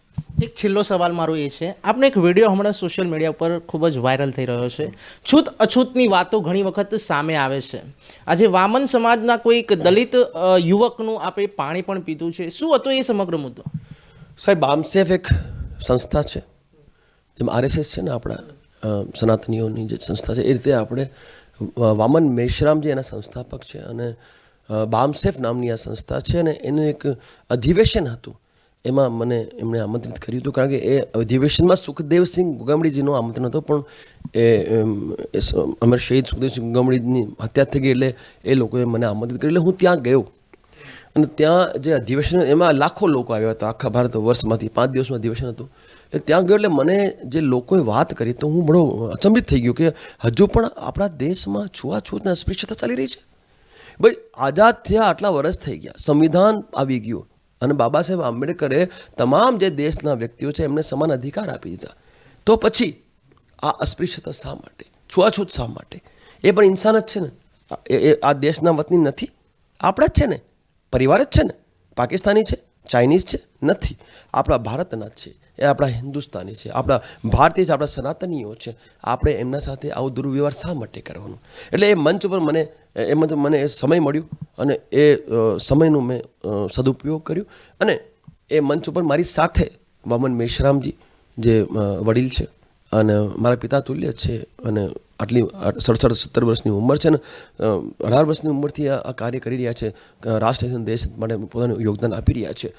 એક છેલ્લો સવાલ મારો એ છે, આપણે એક વિડીયો હમણાં સોશિયલ મીડિયા ઉપર ખૂબ જ વાયરલ થઈ રહ્યો છે. છૂત અછૂતની વાતો ઘણી વખત સામે આવે છે. આજે વામન સમાજના કોઈક દલિત યુવકનું આપણે પાણી પણ પીધું છે. શું હતો એ સમગ્ર મુદ્દો? સાહેબ, બામસેફ એક સંસ્થા છે, જેમ RSS છે ને આપણા સનાતનીઓની જે સંસ્થા છે, એ રીતે આપણે વામન મેશ્રામ જે એના સંસ્થાપક છે અને બામસેફ નામની આ સંસ્થા છે અને એનું એક અધિવેશન હતું. એમાં મને એમણે આમંત્રિત કર્યું હતું, કારણ કે એ અધિવેશનમાં સુખદેવસિંહ ગોગામડીજીનું આમંત્રણ હતું, પણ એ અમર શહીદ સુખદેવસિંહ ગોગામડીની હત્યા થઈ ગઈ એટલે એ લોકોએ મને આમંત્રિત કર્યું. એટલે હું ત્યાં ગયો અને ત્યાં જે અધિવેશન, એમાં લાખો લોકો આવ્યા હતા આખા ભારત વર્ષમાંથી. 5 દિવસનું અધિવેશન હતું. એટલે ત્યાં ગયો એટલે મને જે લોકોએ વાત કરી તો હું બડો અચંબિત થઈ ગયો કે હજુ પણ આપણા દેશમાં છૂઆછૂતને અસ્પૃશ્યતા ચાલી રહી છે. ભાઈ, આઝાદ થયા આટલા વર્ષ થઈ ગયા, સંવિધાન આવી ગયું અને બાબા સાહેબ આંબેડકરે તમામ જે દેશના વ્યક્તિઓ છે એમને સમાન અધિકાર આપી દીધા. તો પછી આ અસ્પૃશ્યતા શા માટે, છૂઆછૂત શા માટે? એ પણ ઇન્સાન જ છે ને, એ આ દેશના વતની નથી, આપણા જ છે ને, પરિવાર જ છે ને. પાકિસ્તાની છે, ચાઇનીઝ છે નથી, આપણા ભારતના જ છે, એ આપણા હિન્દુસ્તાની છે, આપણા ભારતીય છે, આપણા સનાતનીઓ છે. આપણે એમના સાથે આવો દુર્વ્યવહાર શા માટે કરવાનો? એટલે એ મંચ પર મને એ સમય મળ્યો અને એ સમયનું મેં સદુપયોગ કર્યો અને એ મંચ ઉપર મારી સાથે વામન મેશ્રામજી જે વડીલ છે અને મારા પિતા તુલ્ય છે અને આટલી 67-70 વર્ષની ઉંમર છે ને, 18 વર્ષની ઉંમરથી આ કાર્ય કરી રહ્યા છે, રાષ્ટ્ર દેશ માટે પોતાનું યોગદાન આપી રહ્યા છે.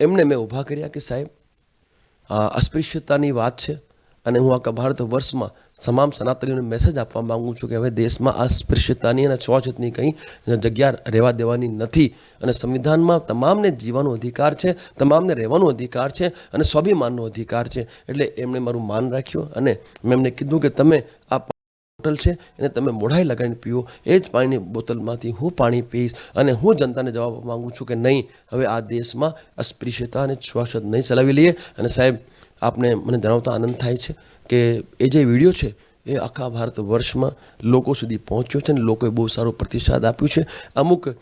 એમને મેં ઊભા કર્યા કે સાહેબ, અસ્પૃશ્યતાની વાત છે અને હું આખા ભારત વર્ષમાં તમામ સનાતનીઓને મેસેજ આપવા માગું છું કે હવે દેશમાં અસ્પૃશ્યતાની અને છૂઆછૂતની કંઈ જગ્યા રહેવા દેવાની નથી અને સંવિધાનમાં તમામને જીવવાનો અધિકાર છે, તમામને રહેવાનો અધિકાર છે અને સ્વાભિમાનનો અધિકાર છે. એટલે એમણે મારું માન રાખ્યું અને મેં એમને કીધું કે તમે આ બોટલ છે એને તમે મોઢાએ લગાવીને પીવો, એ જ પાણીની બોટલમાંથી હું પાણી પીશ અને હું જનતાને જવાબ આપવા માગું છું કે નહીં, હવે આ દેશમાં અસ્પૃશ્યતા અને છૂઆછૂત નહીં ચલાવી લઈએ. અને સાહેબ, આપને મને જણાવતા આનંદ થાય છે કે એ જે વિડીયો છે એ આખા ભારત વર્ષમાં લોકો સુધી પહોંચ્યો છે અને લોકોએ બહુ સારો પ્રતિસાદ આપ્યું છે. અમુક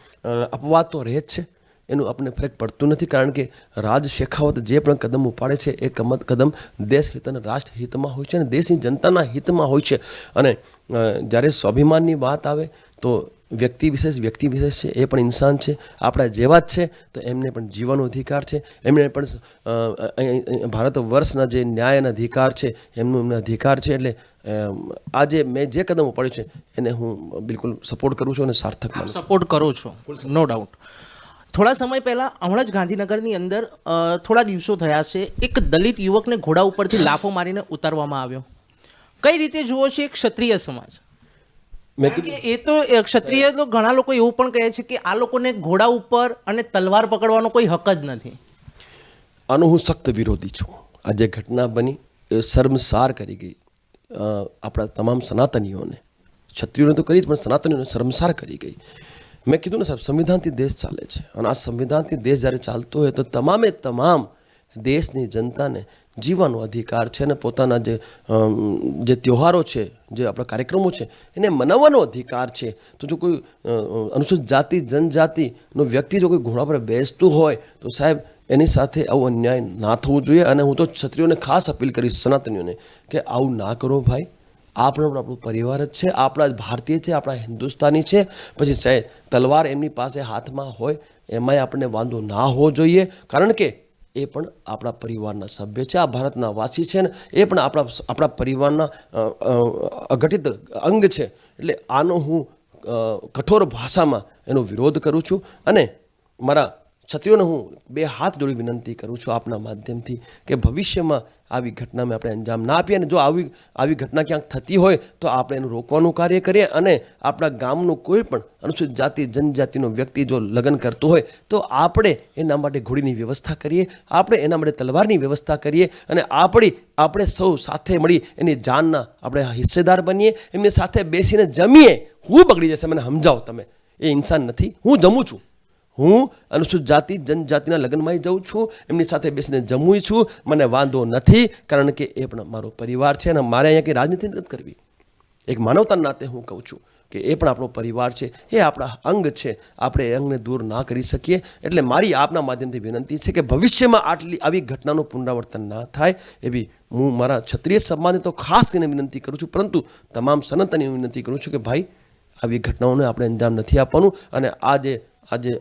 અપવાદ તો રહે જ છે, એનું આપણને ફરક પડતું નથી, કારણ કે રાજ શેખાવત જે પણ કદમ ઉપાડે છે એ કદમ દેશ હિત અને રાષ્ટ્ર હિતમાં હોય છે અને દેશની જનતાના હિતમાં હોય છે. અને જ્યારે સ્વાભિમાનની વાત આવે તો વ્યક્તિ વિશેષ છે, એ પણ ઇન્સાન છે, આપણા જેવા જ છે, તો એમને પણ જીવવાનો અધિકાર છે, એમને પણ ભારત વર્ષના જે ન્યાયના અધિકાર છે એમને અધિકાર છે. એટલે આજે મેં જે કદમ ઉપાડ્યું છે એને હું બિલકુલ સપોર્ટ કરું છું અને સાર્થક માનું છું. સપોર્ટ કરો છો, નો ડાઉટ. થોડા સમય પહેલાં હમણાં જ ગાંધીનગરની અંદર થોડા દિવસો થયા છે, એક દલિત યુવકને ઘોડા ઉપરથી લાફો મારીને ઉતારવામાં આવ્યો. કઈ રીતે જુઓ છે એક ક્ષત્રિય સમાજ? એ તો ક્ષત્રિય તો ઘણા લોકો એવું પણ કહે છે કે આ લોકોને ઘોડા ઉપર અને તલવાર પકડવાનો કોઈ હક જ નથી. આનો હું સખ્ત વિરોધી છું. આ જે ઘટના બની એ શર્મસાર કરી ગઈ આપણા તમામ સનાતનીઓને. ક્ષત્રિયોને તો કરી જ, પણ સનાતનીઓને શર્મસાર કરી ગઈ. મેં કીધું ને સાહેબ, સંવિધાનથી દેશ ચાલે છે અને આ સંવિધાનથી દેશ જ્યારે ચાલતો હોય તો તમામ દેશની જનતાને જીવવાનો અધિકાર છે અને પોતાના જે તહેવારો છે, જે આપણા કાર્યક્રમો છે એને મનાવવાનો અધિકાર છે. તો જો કોઈ અનુસૂચિત જાતિ જનજાતિનો વ્યક્તિ જો કોઈ ઘોડા પર બેસતું હોય તો સાહેબ એની સાથે આવું અન્યાય ના થવું જોઈએ. અને હું તો ક્ષત્રિયોને ખાસ અપીલ કરીશ, સનાતનીઓને, કે આવું ના કરો ભાઈ. આપણું પરિવાર જ છે, આપણા જ ભારતીય છે, આપણા હિન્દુસ્તાની છે. પછી ચાહે તલવાર એમની પાસે હાથમાં હોય એમાંય આપણને વાંધો ના હોવો જોઈએ, કારણ કે એ પણ આપણા પરિવારના સભ્ય છે, આ ભારતના વાસી છે ને એ પણ આપણા પરિવારના અઘટિત અંગ છે. એટલે આનો હું કઠોર ભાષામાં એનો વિરોધ કરું છું અને મારા ક્ષત્રિયોને હું બે હાથ જોડી વિનંતી કરું છું આપના માધ્યમથી કે ભવિષ્યમાં આવી ઘટનામાં આપણે અંજામ ના આપીએ, અને જો આવી ઘટના ક્યાંક થતી હોય તો આપણે એનું રોકવાનું કાર્ય કરીએ, અને આપણા ગામનું કોઈ પણ અનુસૂચિત જાતિ જનજાતિનો વ્યક્તિ જો લગ્ન કરતો હોય તો આપણે એના માટે ઘોડીની વ્યવસ્થા કરીએ, આપણે એના માટે તલવારની વ્યવસ્થા કરીએ, અને આપણે સૌ સાથે મળી એની જાનના આપણે હિસ્સેદાર બનીએ, એમની સાથે બેસીને જમીએ. હું બગડી જશે મને સમજાવો તમે, એ ઇન્સાન નથી. હું જમું છું, હું અનુસૂચિત જાતિ જનજાતિના લગ્નમાં જઉં છું, એમની સાથે બેસીને જમું છું, મને વાંધો નથી, કારણ કે એ પણ મારો પરિવાર છે, અને મારે અહીંયા કંઈ રાજનીતિ નથી કરવી. એક માનવતાના નાતે હું કહું છું કે એ પણ આપણો પરિવાર છે, એ આપણા અંગ છે, આપણે એ અંગને દૂર ના કરી શકીએ. એટલે મારી આપના માધ્યમથી વિનંતી છે કે ભવિષ્યમાં આવી ઘટનાનું પુનરાવર્તન ના થાય એવી હું મારા ક્ષત્રિય સમાજને તો ખાસ કરીને વિનંતી કરું છું, પરંતુ તમામ સનાતની વિનંતી કરું છું કે ભાઈ આવી ઘટનાઓને આપણે અંજામ નથી આપવાનું. અને આજે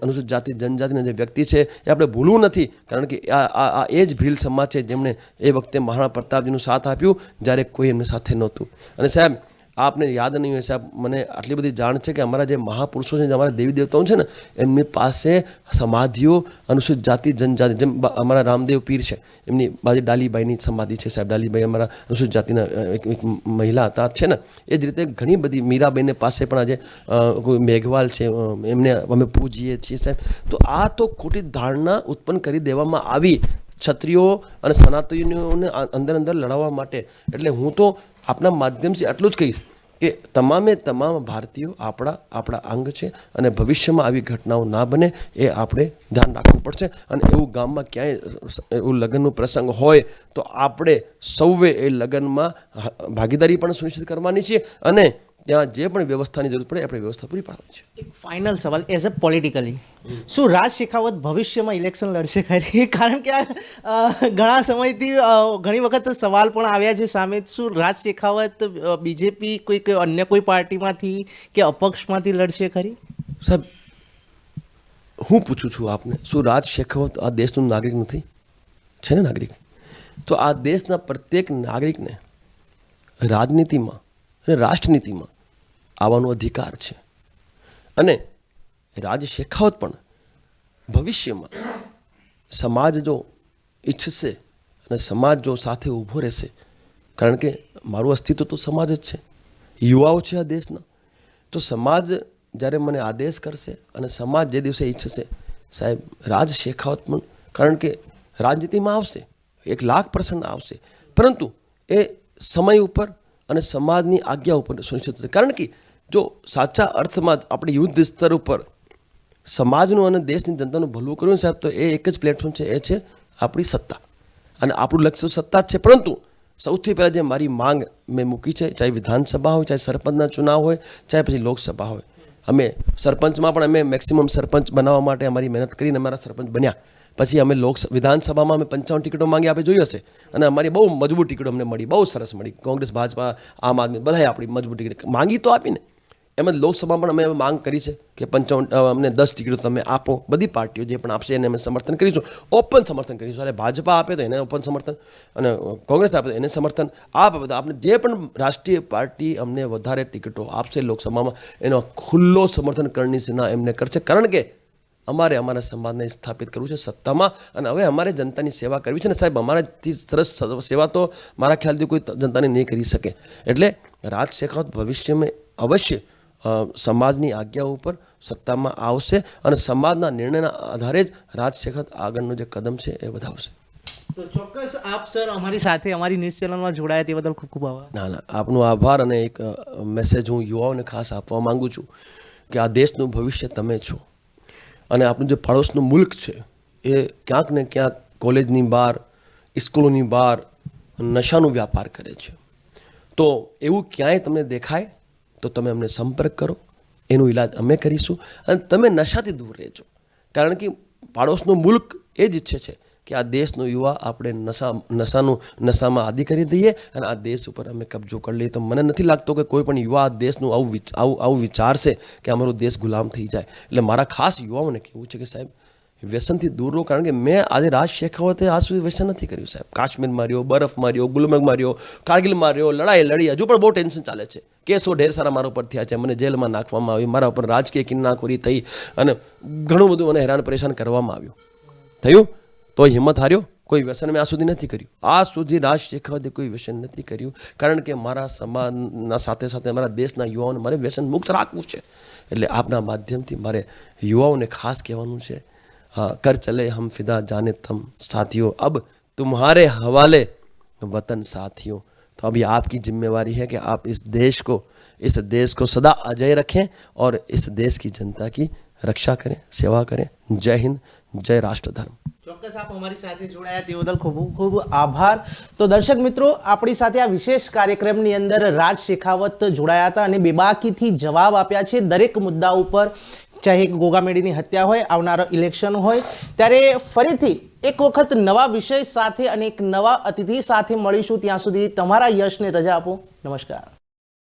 અનુસૂચિત જાતિ જનજાતિના જે વ્યક્તિ છે એ આપણે ભૂલવું નથી, કારણ કે આ એ જ ભીલ સમાજ છે જેમણે એ વખતે મહારાણા પ્રતાપજીનું સાથ આપ્યું જ્યારે કોઈ એમને સાથે નહોતું. અને સાહેબ આપને યાદ નહીં હોય સાહેબ, મને આટલી બધી જાણ છે કે અમારા જે મહાપુરુષો છે, જે અમારા દેવી દેવતાઓ છે ને, એમની પાસે સમાધિઓ અનુસૂચિત જાતિ જનજાતિ, જેમ અમારા રામદેવ પીર છે, એમની બાજુ ડાલીબાઈની સમાધિ છે સાહેબ. ડાલીબાઈ અમારા અનુસૂચિત જાતિના એક મહિલા હતા છે ને. એ જ રીતે ઘણી બધી મીરાબાઈને પાસે પણ આજે કોઈ મેઘવાલ છે, એમને અમે પૂજીએ છીએ સાહેબ. તો આ તો ખોટી ધારણા ઉત્પન્ન કરી દેવામાં આવી ક્ષત્રિયો અને સનાતનીઓને અંદર લડાવવા માટે. એટલે હું તો આપના માધ્યમથી આટલું જ કહીશ કે તમામ ભારતીયો આપણા અંગ છે, અને ભવિષ્યમાં આવી ઘટનાઓ ના બને એ આપણે ધ્યાન રાખવું પડશે. અને એવું ગામમાં ક્યાંય એવું લગ્નનો પ્રસંગ હોય તો આપણે સૌએ એ લગ્નમાં ભાગીદારી પણ સુનિશ્ચિત કરવાની છે, અને ત્યાં જે પણ વ્યવસ્થાની જરૂર પડે આપણે વ્યવસ્થા પૂરી પાડવાની છે. એક ફાઇનલ સવાલ એઝ અ પોલિટિકલી, શું રાજ શેખાવત ભવિષ્યમાં ઇલેક્શન લડશે ખરી? કારણ કે ઘણા સમયથી ઘણી વખત સવાલ પણ આવ્યા છે સામે, શું રાજ શેખાવત બીજેપી અન્ય કોઈ પાર્ટીમાંથી કે અપક્ષમાંથી લડશે ખરી? સાહેબ હું પૂછું છું આપને, શું રાજ શેખાવત આ દેશનું નાગરિક નથી? છે ને નાગરિક. તો આ દેશના પ્રત્યેક નાગરિકને રાજનીતિમાં અને રાષ્ટ્રનીતિમાં આવવાનો અધિકાર છે. અને રાજ શેખાવત પણ ભવિષ્યમાં સમાજ જો ઈચ્છશે અને સમાજ જો સાથે ઊભો રહેશે, કારણ કે મારું અસ્તિત્વ તો સમાજ જ છે, યુવાઓ છે આ દેશના, તો સમાજ જ્યારે મને આદેશ કરશે અને સમાજ જે દિવસે ઈચ્છશે સાહેબ, રાજ શેખાવત પણ, કારણ કે રાજનીતિમાં આવશે, 1,00,000% આવશે, પરંતુ એ સમય ઉપર અને સમાજની આજ્ઞા ઉપર સુનિશ્ચિત થશે. કારણ કે જો સાચા અર્થમાં આપણે યુદ્ધ સ્તર ઉપર સમાજનું અને દેશની જનતાનું ભલું કરવું સાહેબ, તો એ એક જ પ્લેટફોર્મ છે, એ છે આપણી સત્તા. અને આપણું લક્ષ્ય સત્તા જ છે. પરંતુ સૌથી પહેલાં જે મારી માંગ મેં મૂકી છે, ચાહે વિધાનસભા હોય, ચાહે સરપંચના ચુનાવ હોય, ચાહે પછી લોકસભા હોય, અમે સરપંચમાં પણ અમે મેક્સિમમ સરપંચ બનાવવા માટે અમારી મહેનત કરીને અમારા સરપંચ બન્યા. પછી અમે વિધાનસભામાં અમે 55 ટિકિટો માંગી, આપણે જોઈ હશે, અને અમારી બહુ મજબૂત ટિકિટો અમને મળી, બહુ સરસ મળી. કોંગ્રેસ, ભાજપા, આમ આદમી બધાએ આપણી મજબૂત ટિકિટ માંગી તો આપીને. એમ જ લોકસભામાં પણ અમે માંગ કરી છે કે 55 અમને 10 ટિકિટો તમે આપો. બધી પાર્ટીઓ જે પણ આપશે એને અમે સમર્થન કરીશું, ઓપન સમર્થન કરીશું. અને ભાજપા આપે તો એને ઓપન સમર્થન, અને કોંગ્રેસ આપે તો એને સમર્થન. આ બધા આપણે જે પણ રાષ્ટ્રીય પાર્ટી અમને વધારે ટિકિટો આપશે લોકસભામાં, એનો ખુલ્લો સમર્થન કરવાની સેના એમને કરશે. કારણ કે અમારે અમારા સમાજને સ્થાપિત કરવું છે સત્તામાં, અને હવે અમારે જનતાની સેવા કરવી છે ને સાહેબ. અમારાથી સરસ સેવા તો મારા ખ્યાલથી કોઈ જનતાને નહીં કરી શકે. એટલે રાજ શેખાવત ભવિષ્યમાં અવશ્ય સમાજની આજ્ઞા ઉપર સત્તામાં આવશે, અને સમાજના નિર્ણયના આધારે જ રાજ શેખાવત આગળનો જે કદમ છે એ વધાવશે. તો ચોક્કસ આપ સર અમારી સાથે અમારી ન્યૂઝ ચેનલમાં જોડાયા તે બદલ ખૂબ ખૂબ આભાર. ના, આપનો આભાર. અને એક મેસેજ હું યુવાઓને ખાસ આપવા માંગુ છું કે આ દેશનું ભવિષ્ય તમે છો, અને આપણું જે પડોશનું મુલ્ક છે એ ક્યાંક ને ક્યાંક કોલેજની બહાર, સ્કૂલોની બહાર નશાનો વ્યાપાર કરે છે. તો એવું ક્યાંય તમને દેખાય તો તમે અમને સંપર્ક કરો, એનો ઈલાજ અમે કરીશું, અને તમે નશાથી દૂર રહેજો. કારણ કે પાડોશનું મુલ્ક એ જ ઈચ્છે છે કે આ દેશનો યુવા આપણે નશામાં આદિ કરી દઈએ અને આ દેશ ઉપર અમે કબજો કરી લઈએ. તો મને નથી લાગતો કે કોઈ પણ યુવા આ દેશનું આવું વિચારશે કે અમારો દેશ ગુલામ થઈ જાય. એટલે મારા ખાસ યુવાઓને કહેવું છે કે સાહેબ, વ્યસનથી દૂર રહો. કારણ કે મેં આજે રાજ શેખાવતે આજ સુધી વ્યસન નથી કર્યું સાહેબ. કાશ્મીરમાં રહ્યો, બરફમાં રહ્યો, ગુલમર્ગમાં રહ્યો, કારગિલમાં રહ્યો, લડાઈ લડી, હજુ પણ બહુ ટેન્શન ચાલે છે. કેસો ઢેર સારા મારા ઉપર થયા છે, મને જેલમાં નાખવામાં આવી, મારા ઉપર રાજકીય કિન્નાખોરી થઈ અને ઘણું બધું મને હેરાન પરેશાન કરવામાં આવ્યું. થયું તો હિંમત હાર્યો. કોઈ વ્યસન મેં આ સુધી નથી કર્યું. આ સુધી રાજ શેખાવતે કોઈ વ્યસન નથી કર્યું. કારણ કે મારા સમાજના સાથે સાથે મારા દેશના યુવાઓને મારે વ્યસન મુક્ત રાખવું છે. એટલે આપના માધ્યમથી મારે યુવાઓને ખાસ કહેવાનું છે, हाँ कर चले हम फिदा जाने तम साथियों, अब तुम्हारे हवाले वतन साथियों. तो अभी आपकी जिम्मेवारी है कि आप इस देश को सदा अजय रखें और इस देश की जनता की रक्षा करें, सेवा करें. जय हिंद, जय राष्ट्र धर्म. ચોક્કસ આપ અમારી સાથે જોડાયા તે બદલ ખૂબ ખૂબ આભાર. તો દર્શક મિત્રો, આપણી સાથે આ વિશેષ કાર્યક્રમની અંદર રાજ શેખાવત જોડાયા હતા અને બેબાકીથી જવાબ આપ્યા છે દરેક મુદ્દા ઉપર. ચાહે ગોગામેડીની હત્યા હોય, આવનારો ઇલેક્શન હોય, ત્યારે ફરીથી એક વખત નવા વિષય સાથે અને એક નવા અતિથિ સાથે મળીશું. ત્યાં સુધી તમારા યશને રજા આપો. નમસ્કાર.